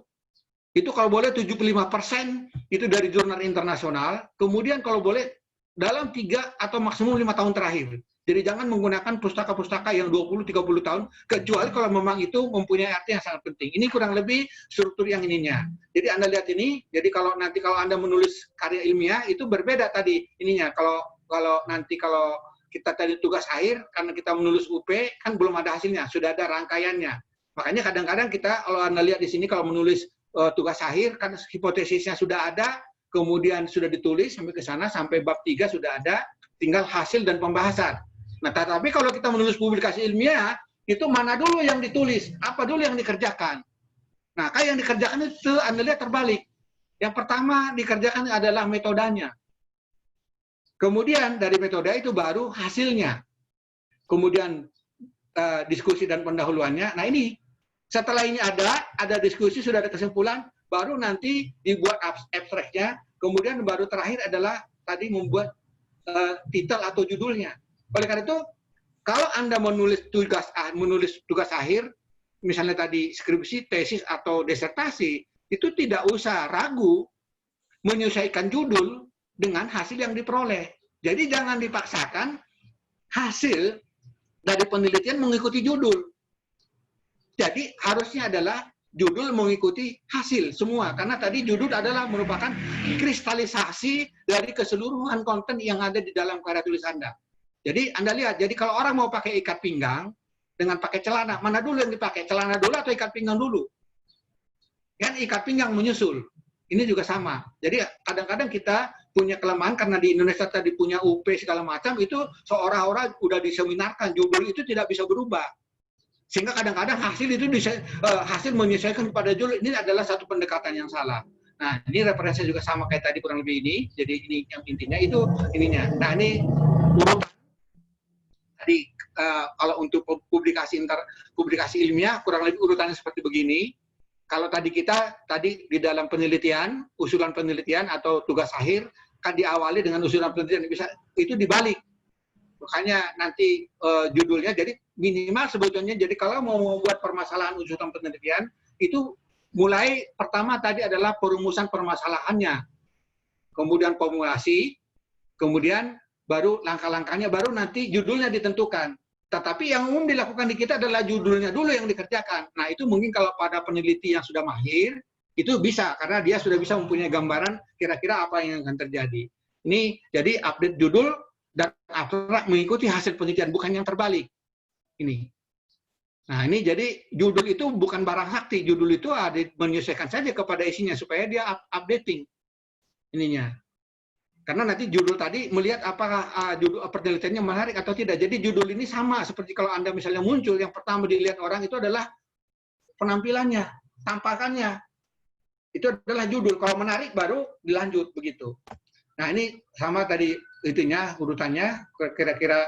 Itu kalau boleh 75% itu dari jurnal internasional, kemudian kalau boleh dalam 3 atau maksimum 5 tahun terakhir. Jadi jangan menggunakan pustaka-pustaka yang 20-30 tahun, kecuali kalau memang itu mempunyai arti yang sangat penting. Ini kurang lebih struktur yang ininya. Jadi Anda lihat ini, jadi kalau Anda menulis karya ilmiah, itu berbeda tadi ininya. Kalau kita tadi tugas akhir, karena kita menulis UP, kan belum ada hasilnya, sudah ada rangkaiannya. Makanya kadang-kadang kita, kalau Anda lihat di sini, kalau menulis tugas akhir, kan hipotesisnya sudah ada, kemudian sudah ditulis sampai ke sana, sampai bab 3 sudah ada, tinggal hasil dan pembahasan. Nah, tetapi kalau kita menulis publikasi ilmiah, itu mana dulu yang ditulis, apa dulu yang dikerjakan. Nah, kayak yang dikerjakan itu Anda lihat terbalik. Yang pertama dikerjakan adalah metodenya. Kemudian dari metode itu baru hasilnya. Kemudian diskusi dan pendahuluannya. Nah, ini setelah ini ada diskusi, sudah ada kesimpulan, baru nanti dibuat abstraknya. Kemudian baru terakhir adalah tadi membuat titel atau judulnya. Oleh karena itu, kalau Anda menulis tugas akhir, misalnya tadi skripsi, tesis, atau disertasi, itu tidak usah ragu menyesuaikan judul dengan hasil yang diperoleh. Jadi jangan dipaksakan hasil dari penelitian mengikuti judul. Jadi harusnya adalah judul mengikuti hasil semua. Karena tadi judul adalah merupakan kristalisasi dari keseluruhan konten yang ada di dalam karya tulis Anda. Jadi Anda lihat, jadi kalau orang mau pakai ikat pinggang dengan pakai celana, mana dulu yang dipakai? Celana dulu atau ikat pinggang dulu? Kan ikat pinggang menyusul. Ini juga sama. Jadi kadang-kadang kita punya kelemahan karena di Indonesia tadi punya UP segala macam, itu seolah-olah udah diseminarkan, judul itu tidak bisa berubah. Sehingga kadang-kadang hasil itu hasil menyesuaikan kepada judul, ini adalah satu pendekatan yang salah. Nah, ini referensi juga sama kayak tadi kurang lebih ini. Jadi ini yang intinya itu ininya. Nah, ini urutan. Tadi kalau untuk publikasi ilmiah kurang lebih urutannya seperti begini. Kalau tadi kita di dalam penelitian, usulan penelitian atau tugas akhir kan diawali dengan usulan penelitian, bisa itu dibalik. Makanya nanti judulnya jadi minimal sebetulnya, jadi kalau mau membuat permasalahan usulan penelitian itu mulai pertama tadi adalah perumusan permasalahannya. Kemudian formulasi, kemudian baru langkah-langkahnya, baru nanti judulnya ditentukan. Tetapi yang umum dilakukan di kita adalah judulnya dulu yang dikerjakan. Nah, itu mungkin kalau pada peneliti yang sudah mahir, itu bisa, karena dia sudah bisa mempunyai gambaran kira-kira apa yang akan terjadi. Ini jadi update judul dan abstrak mengikuti hasil penelitian, bukan yang terbalik. Ini. Nah, ini jadi judul itu bukan barang sakti, judul itu ada menyesuaikan saja kepada isinya supaya dia updating ininya. Karena nanti judul tadi melihat apakah judul penelitiannya menarik atau tidak. Jadi judul ini sama seperti kalau Anda misalnya muncul, yang pertama dilihat orang itu adalah penampilannya, tampakannya. Itu adalah judul. Kalau menarik baru dilanjut begitu. Nah, ini sama tadi itunya, urutannya, kira-kira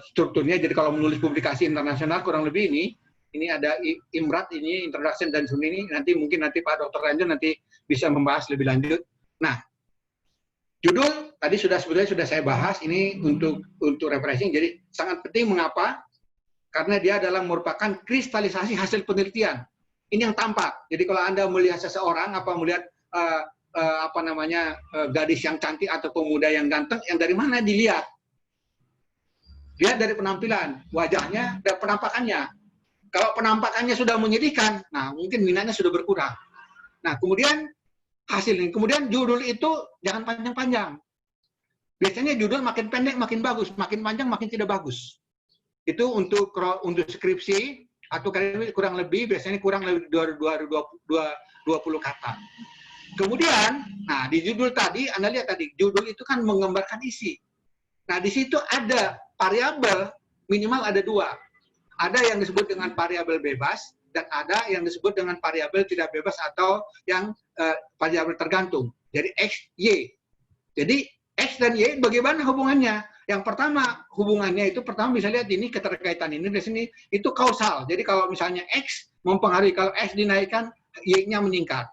strukturnya. Jadi kalau menulis publikasi internasional kurang lebih ini ada IMRAT, ini introduction dan ini nanti mungkin Pak Dr. Ranjo nanti bisa membahas lebih lanjut. Nah, judul tadi sebetulnya sudah saya bahas, ini untuk refreshing. Jadi sangat penting, mengapa? Karena dia adalah merupakan kristalisasi hasil penelitian. Ini yang tampak. Jadi kalau Anda melihat seseorang, melihat gadis yang cantik atau pemuda yang ganteng, yang dari mana dilihat? Lihat dari penampilan, wajahnya dan penampakannya. Kalau penampakannya sudah menyedihkan, nah mungkin minatnya sudah berkurang. Nah, kemudian hasilnya, kemudian judul itu jangan panjang-panjang. Biasanya judul makin pendek makin bagus, makin panjang makin tidak bagus. Itu untuk skripsi atau kurang lebih biasanya kurang lebih 20 kata. Kemudian, nah di judul tadi Anda lihat tadi, judul itu kan menggambarkan isi. Nah, di situ ada variabel, minimal ada 2. Ada yang disebut dengan variabel bebas dan ada yang disebut dengan variabel tidak bebas atau yang variabel tergantung. Jadi X, Y. Jadi X dan Y bagaimana hubungannya? Yang pertama, hubungannya itu pertama bisa lihat ini keterkaitan ini di sini itu kausal. Jadi kalau misalnya X mempengaruhi, kalau X dinaikkan, Y-nya meningkat.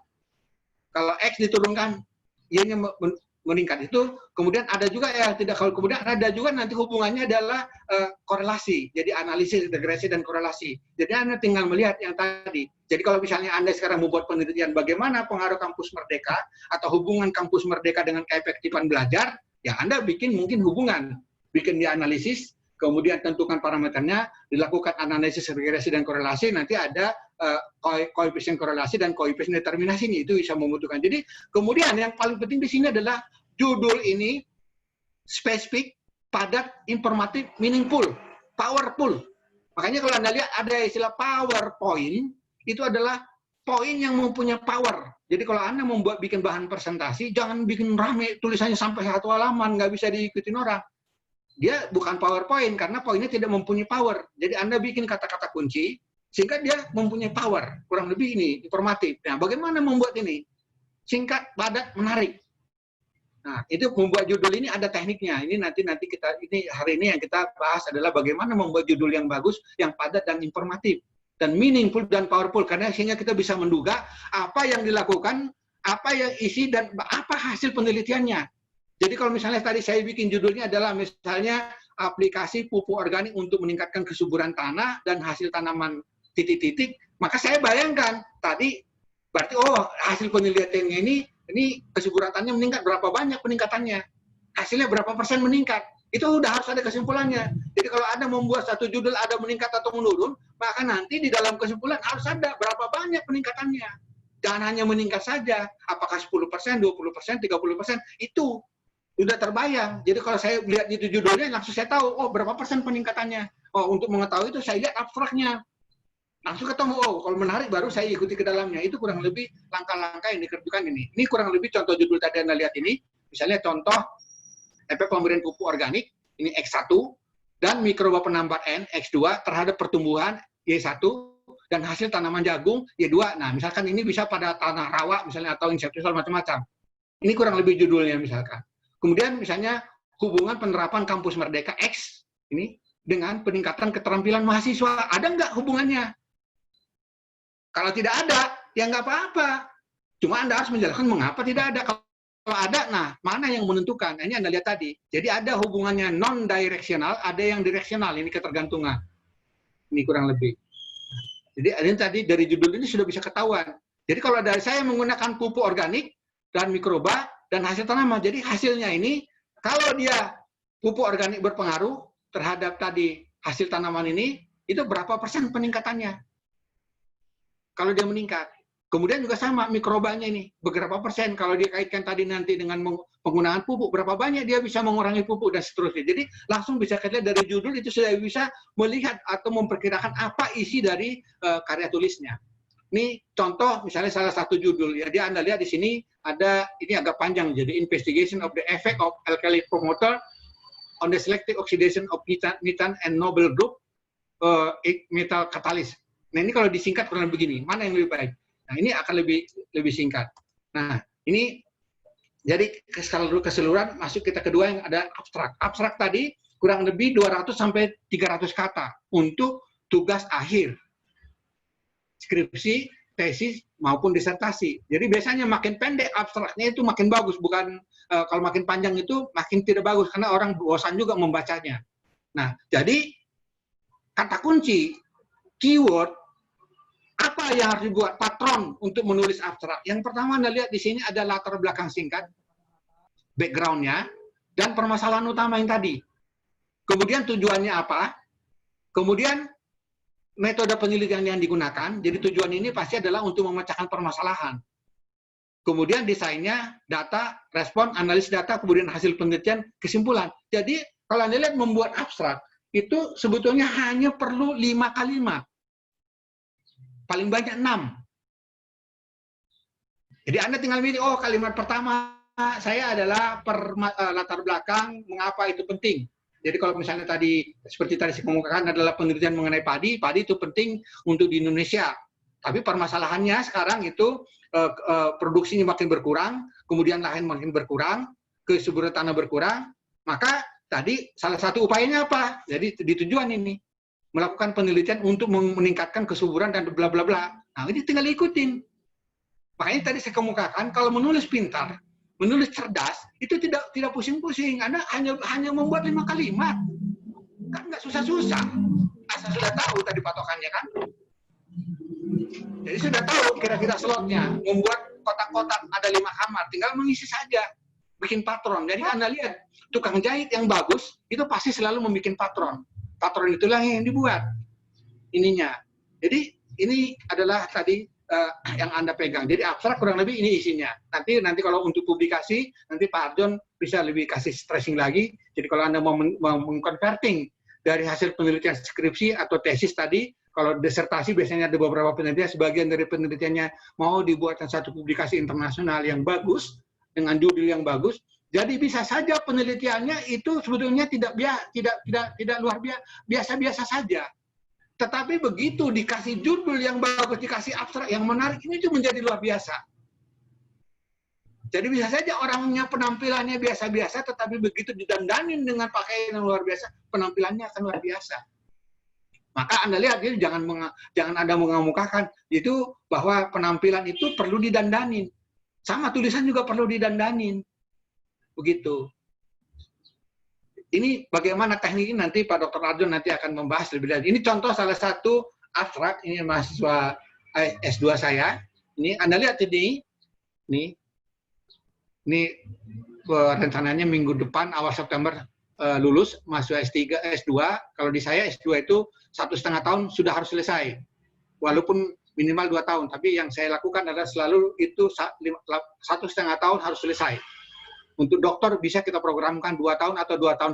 Kalau X diturunkan, Y-nya meningkat. Itu kemudian ada juga ya tidak, kalau kemudian ada juga nanti hubungannya adalah korelasi. Jadi analisis, regresi dan korelasi. Jadi Anda tinggal melihat yang tadi. Jadi kalau misalnya Anda sekarang membuat penelitian bagaimana pengaruh kampus merdeka atau hubungan kampus merdeka dengan keefektifan belajar, ya Anda bikin mungkin hubungan, bikin dia analisis, kemudian tentukan parameternya, dilakukan analisis regresi dan korelasi, nanti ada koefisien korelasi dan koefisien determinasi ini, itu bisa membutuhkan. Jadi kemudian yang paling penting di sini adalah judul ini spesifik, padat, informatif, meaningful, powerful. Makanya kalau Anda lihat ada istilah PowerPoint, itu adalah poin yang mempunyai power. Jadi kalau Anda bikin bahan presentasi, jangan bikin rame, tulisannya sampai 1 halaman, nggak bisa diikutin orang. Dia bukan PowerPoint, karena poinnya tidak mempunyai power. Jadi Anda bikin kata-kata kunci, sehingga dia mempunyai power. Kurang lebih ini, informatif. Nah, bagaimana membuat ini? Singkat, padat, menarik. Nah, itu membuat judul ini ada tekniknya. Ini nanti hari ini yang kita bahas adalah bagaimana membuat judul yang bagus, yang padat dan informatif. Dan meaningful dan powerful, karena sehingga kita bisa menduga apa yang dilakukan, apa yang isi, dan apa hasil penelitiannya. Jadi kalau misalnya tadi saya bikin judulnya adalah misalnya aplikasi pupuk organik untuk meningkatkan kesuburan tanah dan hasil tanaman titik-titik, maka saya bayangkan tadi berarti hasil penelitiannya ini kesuburan tanahnya meningkat, berapa banyak peningkatannya, hasilnya berapa persen meningkat. Itu udah harus ada kesimpulannya. Jadi kalau Anda membuat satu judul ada meningkat atau menurun, maka nanti di dalam kesimpulan harus ada berapa banyak peningkatannya. Jangan hanya meningkat saja, apakah 10%, 20%, 30%, itu sudah terbayang. Jadi kalau saya lihat itu judulnya, langsung saya tahu, berapa persen peningkatannya. Untuk mengetahui itu saya lihat abstraknya. Langsung ketemu, kalau menarik baru saya ikuti ke dalamnya. Itu kurang lebih langkah-langkah yang dikerjakan ini. Ini kurang lebih contoh judul tadi Anda lihat ini. Misalnya contoh efek pemberian pupuk organik, ini X1, dan mikroba penambat N, X2, terhadap pertumbuhan Y1, dan hasil tanaman jagung Y2. Nah, misalkan ini bisa pada tanah rawa, misalnya, atau insektisida macam-macam. Ini kurang lebih judulnya misalkan. Kemudian misalnya hubungan penerapan kampus merdeka X, ini dengan peningkatan keterampilan mahasiswa. Ada nggak hubungannya? Kalau tidak ada, ya nggak apa-apa. Cuma Anda harus menjelaskan mengapa tidak ada. Kalau ada, nah mana yang menentukan? Nah, ini Anda lihat tadi. Jadi ada hubungannya non-directional, ada yang direksional. Ini ketergantungan. Ini kurang lebih. Jadi ini tadi dari judul ini sudah bisa ketahuan. Jadi kalau dari saya menggunakan pupuk organik dan mikroba dan hasil tanaman, jadi hasilnya ini kalau dia pupuk organik berpengaruh terhadap tadi hasil tanaman ini, itu berapa persen peningkatannya? Kalau dia meningkat. Kemudian juga sama mikrobanya ini, beberapa persen kalau dikaitkan tadi nanti dengan penggunaan pupuk, berapa banyak dia bisa mengurangi pupuk dan seterusnya. Jadi langsung bisa kita lihat dari judul itu sudah bisa melihat atau memperkirakan apa isi dari karya tulisnya. Ini contoh misalnya salah satu judul ya, dia Anda lihat di sini ada, ini agak panjang, jadi Investigation of the Effect of Alkali Promoter on the Selective Oxidation of Methane and Noble Group Metal Catalyst. Nah ini kalau disingkat kurang begini, mana yang lebih baik? Nah ini akan lebih singkat. Nah ini jadi keseluruhan masuk kita kedua yang ada abstrak. Abstrak tadi kurang lebih 200 sampai 300 kata untuk tugas akhir skripsi, tesis maupun disertasi. Jadi biasanya makin pendek abstraknya itu makin bagus, bukan kalau makin panjang itu makin tidak bagus karena orang bosan juga membacanya. Nah, jadi kata kunci, keyword, apa yang harus dibuat patron untuk menulis abstrak? Yang pertama Anda lihat di sini ada latar belakang singkat, background-nya, dan permasalahan utama yang tadi. Kemudian tujuannya apa? Kemudian metode penelitian yang digunakan, jadi tujuan ini pasti adalah untuk memecahkan permasalahan. Kemudian desainnya, data, respon, analisis data, kemudian hasil penelitian, kesimpulan. Jadi kalau Anda lihat membuat abstrak, itu sebetulnya hanya perlu 5 kalimat. Paling banyak 6. Jadi Anda tinggal milih, oh kalimat pertama saya adalah latar belakang, mengapa itu penting. Jadi kalau misalnya tadi, seperti tadi saya kemukakan adalah penelitian mengenai padi, padi itu penting untuk di Indonesia. Tapi permasalahannya sekarang itu produksinya makin berkurang, kemudian lahan makin berkurang, kesuburan tanah berkurang, maka tadi salah satu upayanya apa? Jadi di tujuan ini, melakukan penelitian untuk meningkatkan kesuburan dan bla bla bla. Nah ini tinggal ikutin. Makanya tadi saya kemukakan, kalau menulis pintar, menulis cerdas, itu tidak pusing-pusing. Anda hanya membuat 5 kalimat. Kan nggak susah-susah. Asal sudah tahu tadi patokannya kan. Jadi sudah tahu kira-kira slotnya. Membuat kotak-kotak ada 5 kamar. Tinggal mengisi saja. Bikin patron. Jadi Anda lihat, tukang jahit yang bagus, itu pasti selalu membuat patron. Patron itulah yang dibuat. Ininya. Jadi ini adalah tadi yang Anda pegang. Jadi abstrak kurang lebih ini isinya. Nanti kalau untuk publikasi, nanti Pak Arjon bisa lebih kasih stressing lagi. Jadi kalau Anda mau mengkonverting dari hasil penelitian skripsi atau tesis tadi, kalau disertasi biasanya ada beberapa penelitian, sebagian dari penelitiannya mau dibuatkan satu publikasi internasional yang bagus, dengan judul yang bagus. Jadi bisa saja penelitiannya itu sebetulnya tidak luar biasa saja. Tetapi begitu dikasih judul yang bagus, dikasih abstrak yang menarik, ini itu menjadi luar biasa. Jadi bisa saja orangnya penampilannya biasa-biasa, tetapi begitu didandanin dengan pakaian yang luar biasa, penampilannya akan luar biasa. Maka Anda lihat, jadi jangan Anda mengemukakan itu bahwa penampilan itu perlu didandanin. Sama tulisan juga perlu didandanin. Begitu. Ini bagaimana teknik ini nanti Pak Dr. Arjon nanti akan membahas lebih lanjut. Ini contoh salah satu abstrak, ini mahasiswa S2 saya. Ini Anda lihat ini rencananya minggu depan awal September lulus mahasiswa S3, S2. Kalau di saya S2 itu 1,5 tahun sudah harus selesai. Walaupun minimal 2 tahun, tapi yang saya lakukan adalah selalu itu 1,5 tahun harus selesai. Untuk dokter bisa kita programkan 2 tahun atau 2,5 tahun,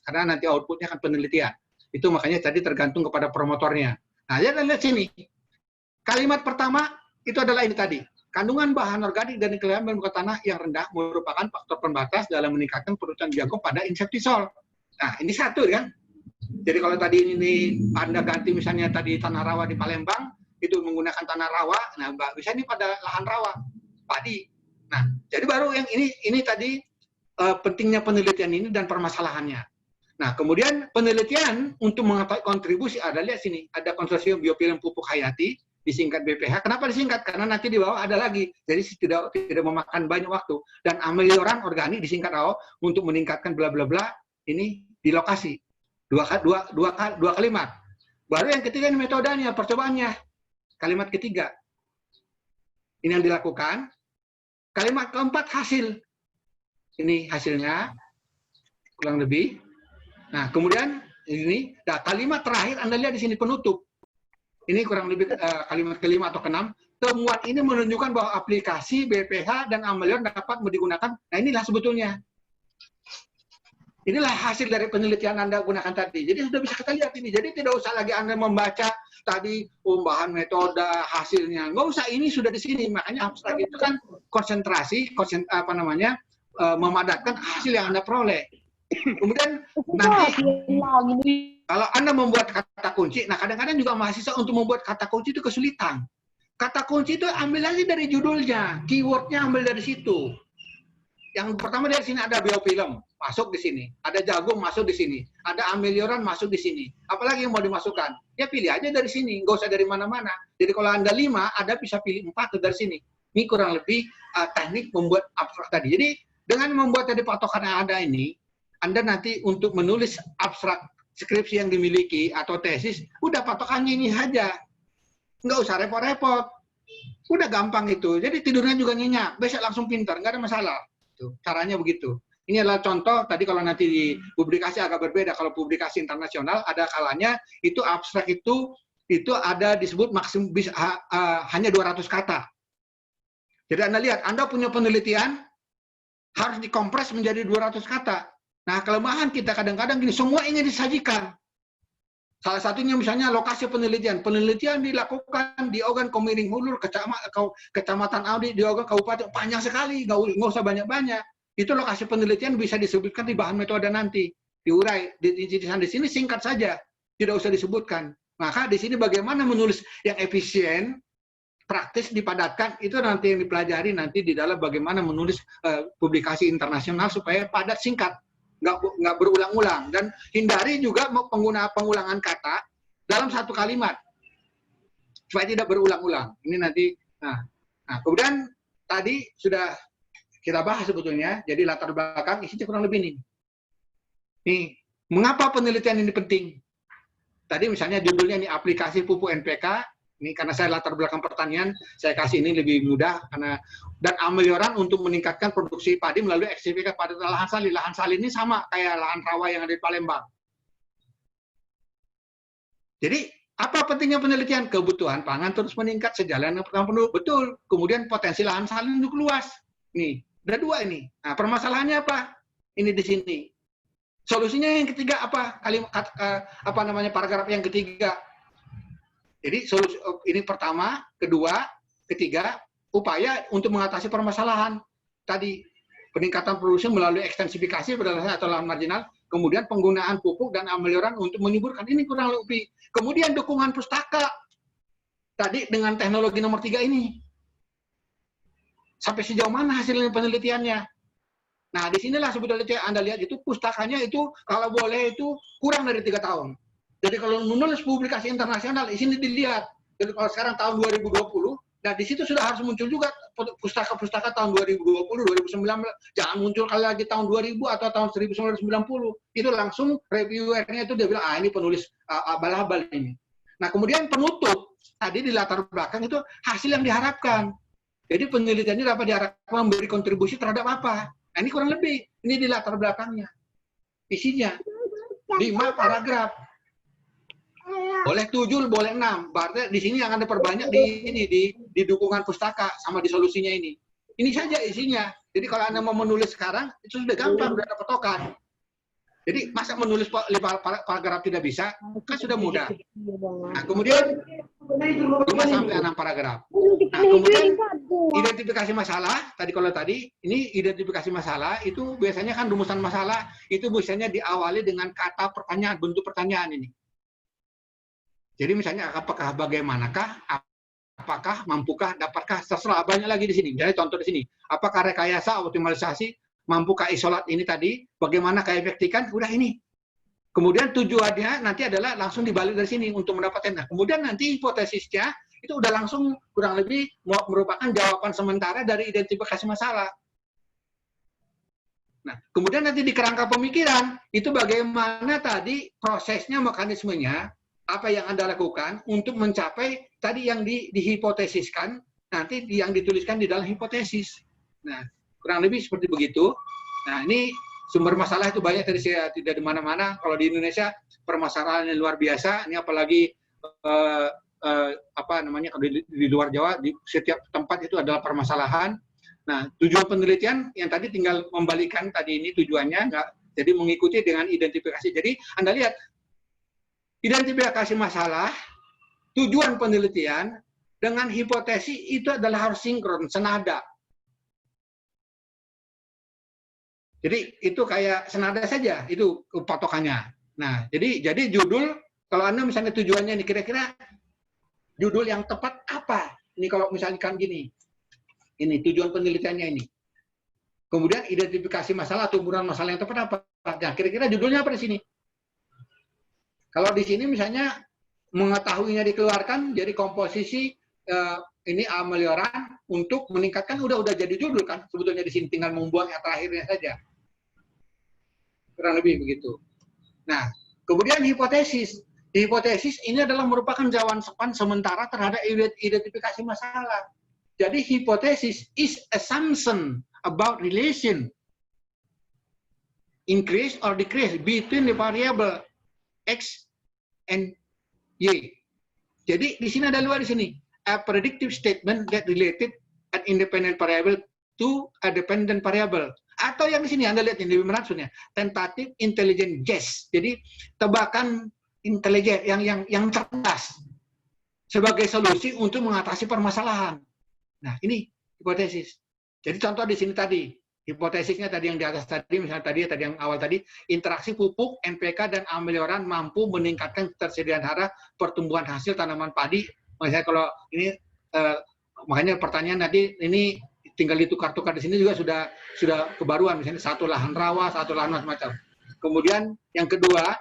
karena nanti outputnya akan penelitian. Itu makanya tadi tergantung kepada promotornya. Nah, lihat sini. Kalimat pertama itu adalah ini tadi. Kandungan bahan organik dan kelainan muka tanah yang rendah merupakan faktor pembatas dalam meningkatkan produksi jagung pada insektisol. Nah, ini satu kan. Jadi kalau tadi ini Anda ganti misalnya tadi tanah rawa di Palembang, itu menggunakan tanah rawa, nah bisa ini pada lahan rawa, padi. Nah, jadi baru yang ini tadi pentingnya penelitian ini dan permasalahannya. Nah, kemudian penelitian untuk mengetahui kontribusi, ada lihat sini, ada konsorsium biofilm pupuk hayati, disingkat BPH. Kenapa disingkat? Karena nanti di bawah ada lagi. Jadi tidak memakan banyak waktu. Dan amelioran organik disingkat AO untuk meningkatkan bla bla bla, ini di lokasi. Dua kalimat. Baru yang ketiga ini metodenya, percobaannya. Kalimat ketiga. Ini yang dilakukan. Kalimat keempat hasil. Ini hasilnya kurang lebih. Nah, kemudian ini kalimat terakhir Anda lihat di sini penutup. Ini kurang lebih kalimat kelima atau keenam. temuan ini menunjukkan bahwa aplikasi BPH dan Ameliorun dapat digunakan. Nah, inilah sebetulnya. Inilah hasil dari penelitian Anda gunakan tadi. Jadi sudah bisa kita lihat ini. Jadi tidak usah lagi Anda membaca tadi bahan metode, hasilnya. Nggak usah, ini sudah di sini. Makanya abstrak itu kan konsentrasi, memadatkan hasil yang Anda peroleh. Kemudian nanti kalau Anda membuat kata kunci, nah kadang-kadang juga mahasiswa untuk membuat kata kunci itu kesulitan. Kata kunci itu ambil aja dari judulnya, keywordnya ambil dari situ. Yang pertama dari sini ada biofilm, masuk di sini. Ada jagung, masuk di sini. Ada Ameliorun, masuk di sini. Apalagi yang mau dimasukkan? Ya pilih aja dari sini, nggak usah dari mana-mana. Jadi kalau Anda 5, Anda bisa pilih 4 dari sini. Ini kurang lebih teknik membuat abstrak tadi. Jadi dengan membuat tadi patokan yang ada ini, Anda nanti untuk menulis abstrak skripsi yang dimiliki atau tesis, udah patokannya ini saja. Nggak usah repot-repot. Udah gampang itu. Jadi tidurnya juga nyenyak. Besok langsung pintar, nggak ada masalah. Caranya begitu. Ini adalah contoh, tadi kalau nanti di publikasi agak berbeda. Kalau publikasi internasional, ada kalanya itu abstrak itu ada disebut maksimum hanya 200 kata. Jadi Anda lihat, Anda punya penelitian, harus dikompres menjadi 200 kata. Nah, kelemahan kita kadang-kadang gini, semua ingin disajikan. Salah satunya misalnya lokasi penelitian. Penelitian dilakukan di Ogan Komering Hulu, Kecamatan Audi, di Ogan Kabupaten, panjang sekali, nggak usah banyak-banyak. Itu lokasi penelitian bisa disebutkan di bahan metode nanti, diurai. Di sini singkat saja, tidak usah disebutkan. Maka di sini bagaimana menulis yang efisien, praktis, dipadatkan, itu nanti yang dipelajari nanti di dalam bagaimana menulis publikasi internasional supaya padat, singkat. Nggak berulang-ulang, dan hindari juga pengulangan kata dalam satu kalimat supaya tidak berulang-ulang. Ini nanti, nah kemudian tadi sudah kita bahas sebetulnya. Jadi latar belakang isinya kurang lebih nih. Nih, mengapa penelitian ini penting? Tadi misalnya judulnya ini aplikasi pupuk NPK. Ini karena saya latar belakang pertanian, saya kasih ini lebih mudah karena dan Ameliorun untuk meningkatkan produksi padi melalui ekstensifikasi pada lahan salin. Lahan salin ini sama kayak lahan rawa yang ada di Palembang. Jadi apa pentingnya penelitian? Kebutuhan pangan terus meningkat sejalan dengan perkembangan penduduk. Betul. Kemudian potensi lahan salin untuk luas. Nih, ada 2 ini. Nah, permasalahannya apa? Ini di sini. Solusinya yang ketiga apa? Paragraf yang ketiga. Jadi solusi ini pertama, kedua, ketiga, upaya untuk mengatasi permasalahan tadi, peningkatan produksi melalui ekstensifikasi pada lahan atau lahan marginal, kemudian penggunaan pupuk dan Ameliorun untuk menyuburkan, ini kurang lebih. Kemudian dukungan pustaka tadi dengan teknologi nomor 3 ini. Sampai sejauh mana hasil penelitiannya? Nah, disinilah sebetulnya Anda lihat itu pustakanya itu kalau boleh itu kurang dari 3 tahun. Jadi kalau menulis publikasi internasional, di sini dilihat. Jadi kalau sekarang tahun 2020, nah di situ sudah harus muncul juga pustaka-pustaka tahun 2020, 2019. Jangan muncul kali lagi tahun 2000 atau tahun 1990. Itu langsung reviewernya itu dia bilang, ini penulis abal-abal ini. Nah kemudian penutup, tadi di latar belakang itu hasil yang diharapkan. Jadi penelitian ini dapat diharapkan memberi kontribusi terhadap apa? Nah ini kurang lebih, ini di latar belakangnya. Isinya, 5 paragraf. Boleh 7, boleh 6. Berarti di sini yang Anda perbanyak di dukungan pustaka sama di solusinya ini. Ini saja isinya. Jadi kalau Anda mau menulis sekarang, itu sudah gampang, sudah ada patokan. Jadi masa menulis 5 paragraf tidak bisa, kan sudah mudah. Nah, kemudian 5 sampai 6 paragraf. Nah, kemudian identifikasi masalah, ini identifikasi masalah, itu biasanya kan rumusan masalah, itu biasanya diawali dengan kata pertanyaan, bentuk pertanyaan ini. Jadi misalnya apakah bagaimanakah, apakah mampukah, dapatkah, terserah banyak lagi di sini. Misalnya contoh di sini, apakah rekayasa optimalisasi, mampukah isolat ini tadi, bagaimana keefektifan, udah ini. Kemudian tujuannya nanti adalah langsung dibalik dari sini untuk mendapatkan. Nah, kemudian nanti hipotesisnya itu udah langsung kurang lebih merupakan jawaban sementara dari identifikasi masalah. Nah, kemudian nanti di kerangka pemikiran itu bagaimana tadi prosesnya, mekanismenya, apa yang Anda lakukan untuk mencapai tadi yang dihipotesiskan, nanti yang dituliskan di dalam hipotesis. Nah, kurang lebih seperti begitu. Nah, ini sumber masalah itu banyak tadi saya tidak di mana-mana. Kalau di Indonesia permasalahannya luar biasa. Ini apalagi apa namanya, kalau di luar Jawa, di setiap tempat itu adalah permasalahan. Nah, tujuan penelitian yang tadi tinggal membalikan tadi ini tujuannya, jadi mengikuti dengan identifikasi. Jadi Anda lihat, identifikasi masalah, tujuan penelitian, dengan hipotesis itu adalah harus sinkron, senada. Jadi itu kayak senada saja, itu patokannya. Nah, jadi judul, kalau Anda misalnya tujuannya ini kira-kira judul yang tepat apa? Ini kalau misalkan gini, ini tujuan penelitiannya ini. Kemudian identifikasi masalah atau umuran masalah yang tepat apa? Nah, kira-kira judulnya apa di sini? Kalau di sini misalnya mengetahuinya dikeluarkan, jadi komposisi ini amelioran untuk meningkatkan, udah jadi judul kan? Sebetulnya di sini tinggal membuang yang terakhirnya saja. Kurang lebih begitu. Nah, kemudian hipotesis. Hipotesis ini adalah merupakan jawaban sementara terhadap identifikasi masalah. Jadi hipotesis is assumption about relation increase or decrease between the variable x and y. Jadi di sini ada dua di sini. A predictive statement that related an independent variable to a dependent variable. Atau yang di sini Anda lihat ini lebih maksudnya tentative intelligent guess. Jadi tebakan intelijen yang cerdas sebagai solusi untuk mengatasi permasalahan. Nah, ini hipotesis. Jadi contoh di sini tadi, hipotesisnya tadi yang di atas tadi, misalnya tadi yang awal tadi, interaksi pupuk, NPK, dan amelioran mampu meningkatkan ketersediaan hara pertumbuhan hasil tanaman padi. Misalnya kalau ini, makanya pertanyaan tadi, ini tinggal ditukar-tukar di sini juga sudah kebaruan, misalnya satu lahan rawa, satu lahan macam. Kemudian yang kedua,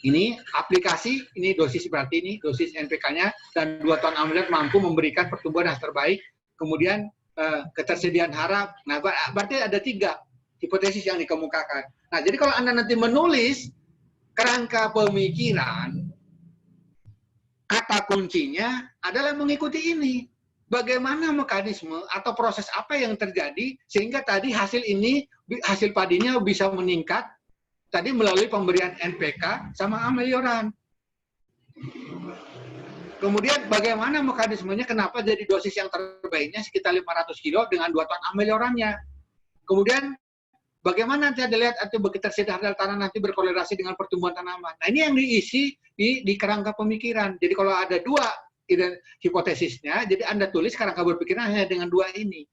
ini aplikasi, ini dosis berarti ini dosis NPK-nya, dan 2 ton amelioran mampu memberikan pertumbuhan yang terbaik. Kemudian ketersediaan hara, nah berarti ada 3 hipotesis yang dikemukakan. Nah, jadi kalau Anda nanti menulis kerangka pemikiran, kata kuncinya adalah mengikuti ini. Bagaimana mekanisme atau proses apa yang terjadi sehingga tadi hasil padinya bisa meningkat tadi melalui pemberian NPK sama amelioran. Kemudian bagaimana mekanismenya, kenapa jadi dosis yang terbaiknya sekitar 500 kilo dengan 2 ton ameliorannya. Kemudian bagaimana nanti Anda lihat atau ketersediaan tanah nanti berkorelasi dengan pertumbuhan tanaman. Nah, ini yang diisi di kerangka pemikiran. Jadi kalau ada 2 hipotesisnya, jadi Anda tulis kerangka berpikiran hanya dengan 2 ini.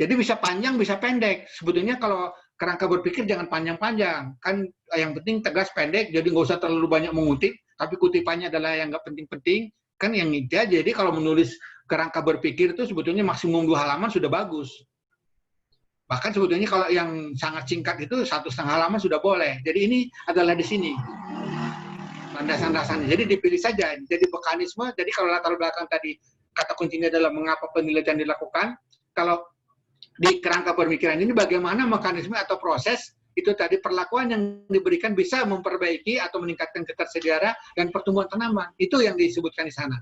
Jadi bisa panjang, bisa pendek. Sebetulnya kalau kerangka berpikir jangan panjang-panjang. Kan yang penting tegas, pendek, jadi nggak usah terlalu banyak mengutip, tapi kutipannya adalah yang nggak penting-penting. Kan yang itu, jadi kalau menulis kerangka berpikir itu sebetulnya maksimum 2 halaman sudah bagus. Bahkan sebetulnya kalau yang sangat singkat itu 1,5 halaman sudah boleh. Jadi ini adalah di sini. Landasan-landasannya. Jadi dipilih saja. Jadi mekanisme, jadi kalau latar belakang tadi, kata kuncinya adalah mengapa penelitian dilakukan. Kalau di kerangka pemikiran ini bagaimana mekanisme atau proses itu tadi perlakuan yang diberikan bisa memperbaiki atau meningkatkan ketersediaan dan pertumbuhan tanaman. Itu yang disebutkan di sana.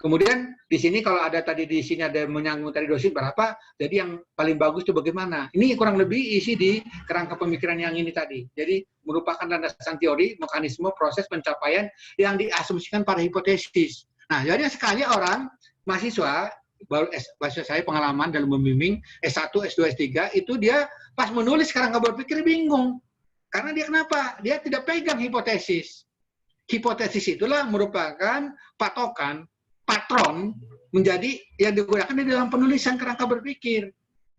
Kemudian di sini kalau ada tadi di sini ada menyangkut tadi dosis berapa, jadi yang paling bagus itu bagaimana. Ini kurang lebih isi di kerangka pemikiran yang ini tadi. Jadi merupakan landasan teori, mekanisme, proses pencapaian yang diasumsikan pada hipotesis. Nah, jadi sekali orang mahasiswa baru bahasa saya pengalaman dalam membimbing S1, S2, S3 itu dia pas menulis kerangka berpikir bingung. Karena dia kenapa? Dia tidak pegang hipotesis. Hipotesis itulah merupakan patokan, patron menjadi yang digunakan di dalam penulisan kerangka berpikir.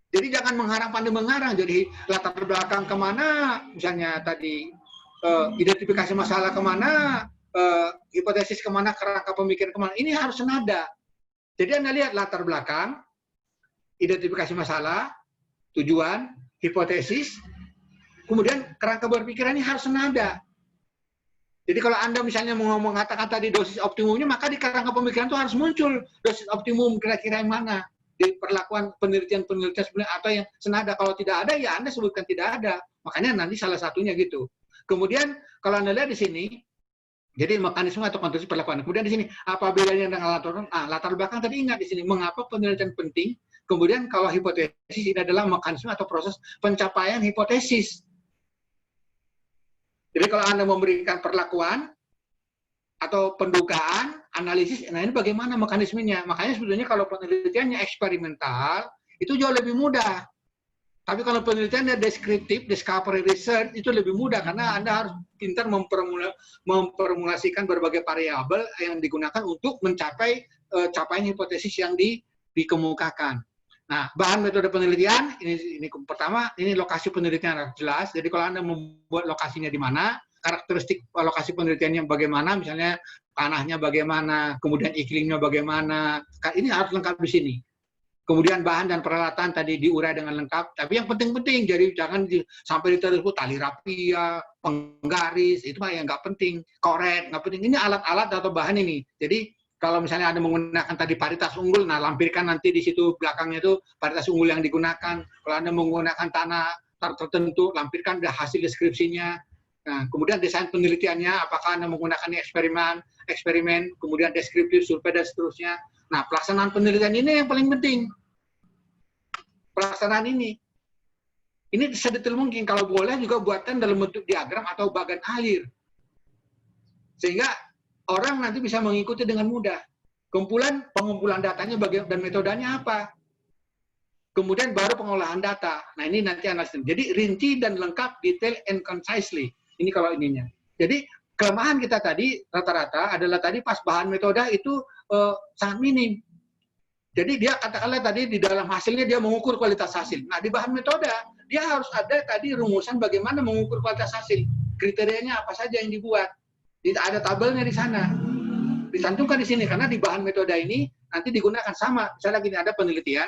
Jadi jangan pandai mengarang. Jadi latar belakang kemana, misalnya tadi identifikasi masalah kemana, hipotesis kemana, kerangka pemikiran kemana. Ini harus senada. Jadi Anda lihat latar belakang, identifikasi masalah, tujuan, hipotesis, kemudian kerangka berpikiran ini harus senada. Jadi kalau Anda misalnya mau ngomong kata-kata di dosis optimumnya, maka di kerangka pemikiran itu harus muncul dosis optimum kira-kira yang mana. Di perlakuan penelitian-penelitian sebenarnya atau yang senada. Kalau tidak ada, ya Anda sebutkan tidak ada. Makanya nanti salah satunya gitu. Kemudian kalau Anda lihat di sini, jadi mekanisme atau konstruksi perlakuan. Kemudian di sini, apa bedanya dengan latar belakang tadi ingat di sini, mengapa penelitian penting. Kemudian kalau hipotesis ini adalah mekanisme atau proses pencapaian hipotesis. Jadi kalau Anda memberikan perlakuan, atau pendugaan, analisis, nah ini bagaimana mekanismenya. Makanya sebetulnya kalau penelitiannya eksperimental, itu jauh lebih mudah. Tapi kalau penelitiannya deskriptif, discovery research, itu lebih mudah karena Anda harus pintar memformulasikan berbagai variabel yang digunakan untuk mencapai capaian hipotesis yang dikemukakan. Nah, bahan metode penelitian, ini pertama, ini lokasi penelitian harus jelas. Jadi kalau Anda membuat lokasinya di mana, karakteristik lokasi penelitiannya bagaimana, misalnya tanahnya bagaimana, kemudian iklimnya bagaimana, ini harus lengkap di sini. Kemudian bahan dan peralatan tadi diurai dengan lengkap, tapi yang penting-penting, jadi jangan sampai diteruskan tali rapia, penggaris, itu mah yang nggak penting, koret, nggak penting. Ini alat-alat atau bahan ini. Jadi kalau misalnya Anda menggunakan tadi paritas unggul, nah lampirkan nanti di situ belakangnya itu paritas unggul yang digunakan. Kalau Anda menggunakan tanah tertentu, lampirkan hasil deskripsinya. Nah, kemudian desain penelitiannya, apakah Anda menggunakan eksperimen, kemudian deskriptif, survei, dan seterusnya. Nah, pelaksanaan penelitian ini yang paling penting. Pelaksanaan ini sedetail mungkin. Kalau boleh juga buatkan dalam bentuk diagram atau bagan alir. Sehingga orang nanti bisa mengikuti dengan mudah. Pengumpulan datanya dan metodenya apa. Kemudian baru pengolahan data. Nah, ini nanti analisis. Jadi rinci dan lengkap, detail and concisely. Ini kalau ininya. Jadi kelemahan kita tadi rata-rata adalah tadi pas bahan metode itu sangat minim. Jadi dia katakanlah tadi di dalam hasilnya dia mengukur kualitas hasil. Nah, di bahan metode dia harus ada tadi rumusan bagaimana mengukur kualitas hasil. Kriterianya apa saja yang dibuat. Tidak ada tabelnya di sana. Dicantumkan di sini karena di bahan metode ini nanti digunakan sama. Misalnya gini, ada penelitian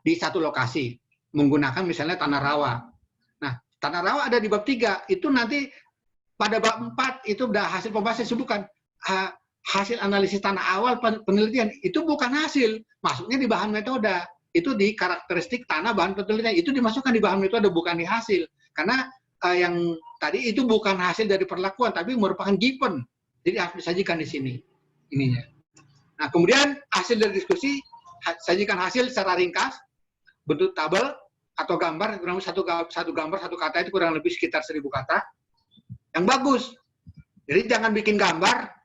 di satu lokasi menggunakan misalnya tanah rawa. Nah, tanah rawa ada di bab 3. Itu nanti pada bab 4 itu udah hasil pembahasan bukan hasil analisis tanah awal penelitian, itu bukan hasil, masuknya di bahan metode. Itu di karakteristik tanah bahan penelitian, itu dimasukkan di bahan metode, bukan di hasil. Karena yang tadi itu bukan hasil dari perlakuan, tapi merupakan given. Jadi harus disajikan di sini. Ininya. Nah, kemudian hasil dari diskusi, sajikan hasil secara ringkas, bentuk tabel atau gambar, kurang lebih satu gambar, satu kata itu kurang lebih sekitar 1000 kata. Yang bagus. Jadi jangan bikin gambar,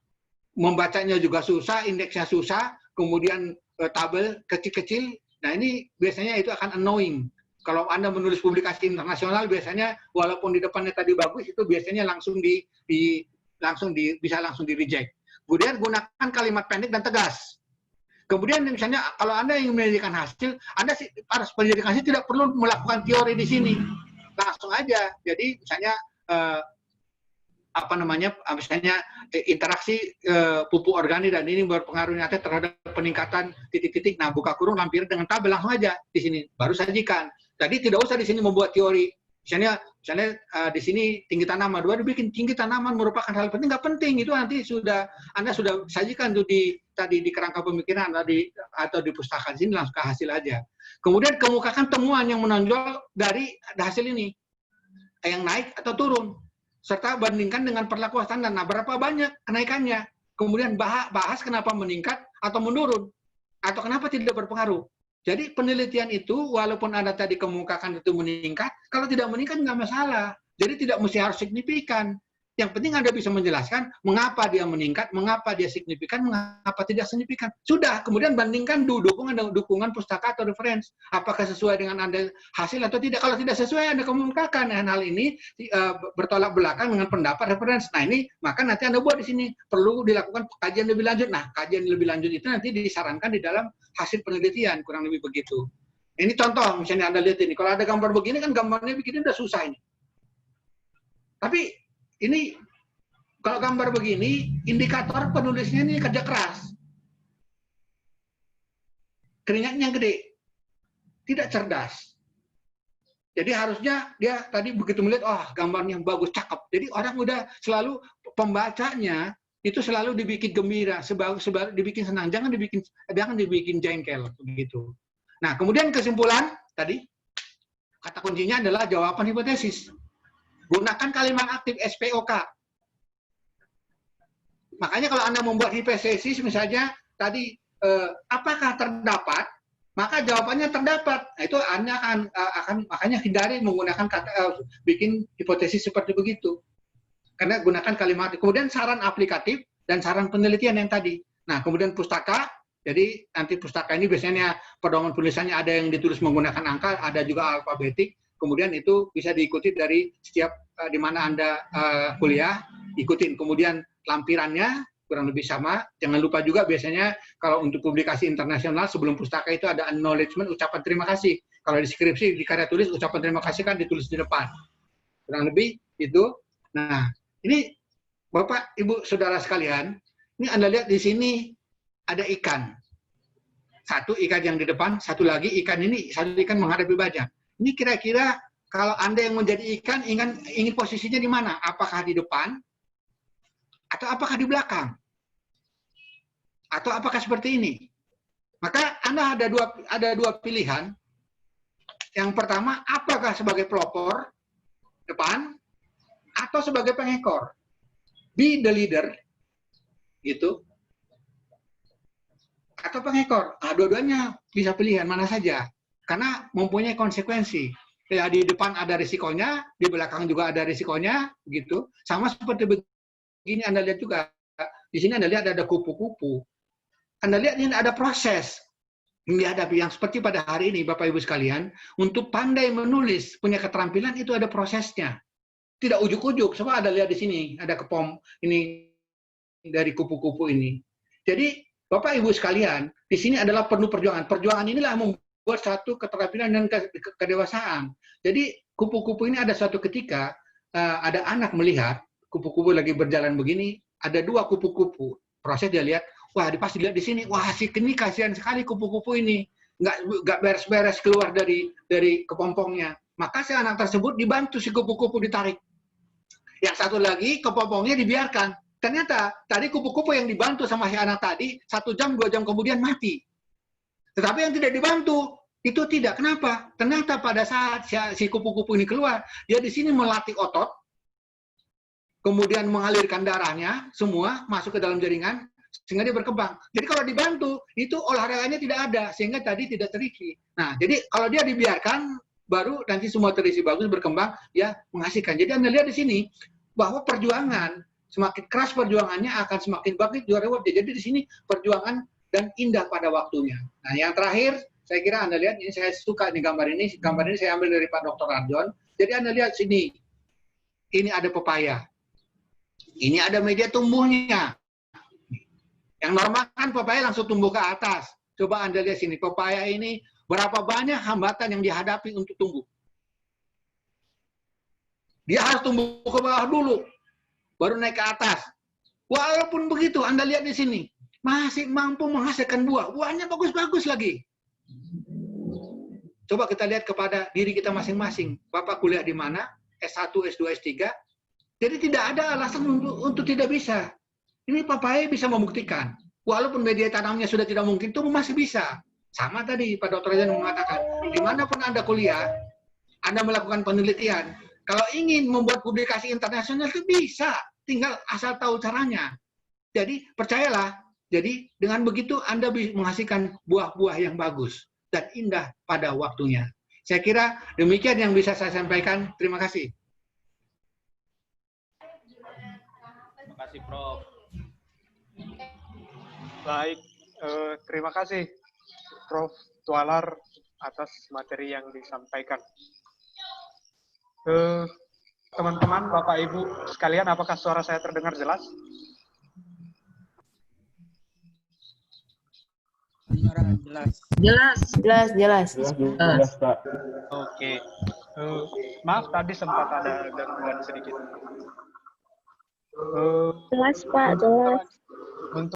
membacanya juga susah, indeksnya susah, kemudian tabel kecil-kecil. Nah, ini biasanya itu akan annoying. Kalau Anda menulis publikasi internasional, biasanya walaupun di depannya tadi bagus, itu biasanya bisa langsung di reject. Kemudian gunakan kalimat pendek dan tegas. Kemudian misalnya kalau Anda ingin menjadikan hasil, Anda harus menjadikan hasil tidak perlu melakukan teori di sini. Langsung aja. Jadi misalnya misalnya interaksi pupuk organik dan ini berpengaruh nyata terhadap peningkatan titik-titik. Nah, buka kurung lampir dengan tabel langsung aja di sini, baru sajikan. Jadi tidak usah di sini membuat teori. Misalnya di sini tinggi tanaman, dibikin tinggi tanaman merupakan hal penting, nggak penting itu nanti Anda sudah sajikan tuh di kerangka pemikiran atau di pustaka sini langsung ke hasil aja. Kemudian kemukakan temuan yang menonjol dari hasil ini, yang naik atau turun. Serta bandingkan dengan perlakuan standar. Nah, berapa banyak kenaikannya? Kemudian bahas kenapa meningkat atau menurun, atau kenapa tidak berpengaruh. Jadi penelitian itu, walaupun Anda tadi kemukakan itu meningkat, kalau tidak meningkat nggak masalah. Jadi tidak mesti harus signifikan. Yang penting Anda bisa menjelaskan mengapa dia meningkat, mengapa dia signifikan, mengapa tidak signifikan. Sudah, kemudian bandingkan dukungan pustaka atau referensi. Apakah sesuai dengan Anda hasil atau tidak. Kalau tidak sesuai, Anda kemukakan. Dan hal ini bertolak belakang dengan pendapat referensi. Nah, ini maka nanti Anda buat di sini. Perlu dilakukan kajian lebih lanjut. Nah, kajian lebih lanjut itu nanti disarankan di dalam hasil penelitian. Kurang lebih begitu. Ini contoh, misalnya Anda lihat ini. Kalau ada gambar begini, kan gambarnya bikinnya udah susah ini. Tapi ini kalau gambar begini, indikator penulisnya ini kerja keras. Keringatnya gede. Tidak cerdas. Jadi harusnya dia tadi begitu melihat, gambarnya bagus, cakep. Jadi orang udah selalu, pembacanya itu selalu dibikin gembira, dibikin senang. Jangan dibikin jengkel. Begitu. Nah, kemudian kesimpulan tadi, kata kuncinya adalah jawaban hipotesis. Gunakan kalimat aktif SPOK. Makanya kalau Anda membuat hipotesis misalnya tadi apakah terdapat, maka jawabannya terdapat. Nah, itu Anda akan makanya hindari menggunakan bikin hipotesis seperti begitu. Karena gunakan kalimat. Kemudian saran aplikatif, dan saran penelitian yang tadi. Nah, kemudian pustaka, jadi nanti pustaka ini biasanya pedoman tulisannya ada yang ditulis menggunakan angka, ada juga alfabetik. Kemudian itu bisa diikuti dari setiap di mana Anda kuliah, ikutin. Kemudian lampirannya kurang lebih sama. Jangan lupa juga biasanya kalau untuk publikasi internasional sebelum pustaka itu ada acknowledgement, ucapan terima kasih. Kalau di skripsi, di karya tulis, ucapan terima kasih kan ditulis di depan. Kurang lebih itu. Nah, ini Bapak, Ibu, Saudara sekalian, ini Anda lihat di sini ada ikan. Satu ikan yang di depan, satu lagi ikan ini, satu ikan menghadapi baja. Ini kira-kira kalau Anda yang menjadi ikan, ingin posisinya di mana? Apakah di depan? Atau apakah di belakang? Atau apakah seperti ini? Maka Anda ada dua pilihan. Yang pertama, apakah sebagai pelopor depan atau sebagai pengekor? Be the leader, gitu. Atau pengekor. Nah, dua-duanya bisa pilihan mana saja. Karena mempunyai konsekuensi. Ya, di depan ada risikonya, di belakang juga ada risikonya, gitu. Sama seperti begini Anda lihat juga. Di sini Anda lihat ada kupu-kupu. Anda lihat ini ada proses dihadapi yang seperti pada hari ini, Bapak Ibu sekalian, untuk pandai menulis, punya keterampilan itu ada prosesnya. Tidak ujuk-ujuk. Coba Anda lihat di sini, ada kepom ini dari kupu-kupu ini. Jadi, Bapak Ibu sekalian, di sini adalah penuh perjuangan. Perjuangan inilah membuat satu keterampilan dan kedewasaan. Jadi, kupu-kupu ini ada suatu ketika, ada anak melihat, kupu-kupu lagi berjalan begini, ada dua kupu-kupu. Proses dia lihat, wah, pasti lihat di sini, wah, si ini kasihan sekali kupu-kupu ini, nggak beres-beres keluar dari kepompongnya. Maka si anak tersebut dibantu si kupu-kupu ditarik. Yang satu lagi kepompongnya dibiarkan. Ternyata tadi kupu-kupu yang dibantu sama si anak tadi 1 jam 2 jam kemudian mati. Tetapi yang tidak dibantu itu tidak. Kenapa? Ternyata pada saat si kupu-kupu ini keluar, dia di sini melatih otot, kemudian mengalirkan darahnya semua masuk ke dalam jaringan sehingga dia berkembang. Jadi kalau dibantu, itu olahraganya tidak ada, sehingga tadi tidak terisi. Nah, jadi kalau dia dibiarkan, baru nanti semua terisi bagus, berkembang, ya menghasilkan. Jadi Anda lihat di sini, bahwa perjuangan, semakin keras perjuangannya akan semakin bagus juga rewardnya. Jadi di sini perjuangan dan indah pada waktunya. Nah, yang terakhir, saya kira Anda lihat, ini saya suka nih gambar ini saya ambil dari Pak Dr. Arjon. Jadi Anda lihat sini, ini ada pepaya. Ini ada media tumbuhnya. Yang normal kan pepaya langsung tumbuh ke atas. Coba Anda lihat sini, pepaya ini berapa banyak hambatan yang dihadapi untuk tumbuh. Dia harus tumbuh ke bawah dulu, baru naik ke atas. Walaupun begitu, Anda lihat di sini, masih mampu menghasilkan buah. Buahnya bagus-bagus lagi. Coba kita lihat kepada diri kita masing-masing. Bapak kuliah di mana? S1, S2, S3. Jadi tidak ada alasan untuk tidak bisa. Ini pepaya bisa membuktikan. Walaupun media tanamnya sudah tidak mungkin, tumbuh masih bisa. Sama tadi Pak Dr. Azan mengatakan, dimanapun Anda kuliah, Anda melakukan penelitian, kalau ingin membuat publikasi internasional itu bisa, tinggal asal tahu caranya. Jadi percayalah, jadi dengan begitu Anda bisa menghasilkan buah-buah yang bagus dan indah pada waktunya. Saya kira demikian yang bisa saya sampaikan. Terima kasih. Terima kasih, Prof. Baik, terima kasih Prof. Tualar atas materi yang disampaikan. Teman-teman, Bapak Ibu sekalian, apakah suara saya terdengar jelas? Jelas. Jelas, Pak. Oke. Maaf tadi sempat ada gangguan sedikit. Jelas, Pak, jelas. Untuk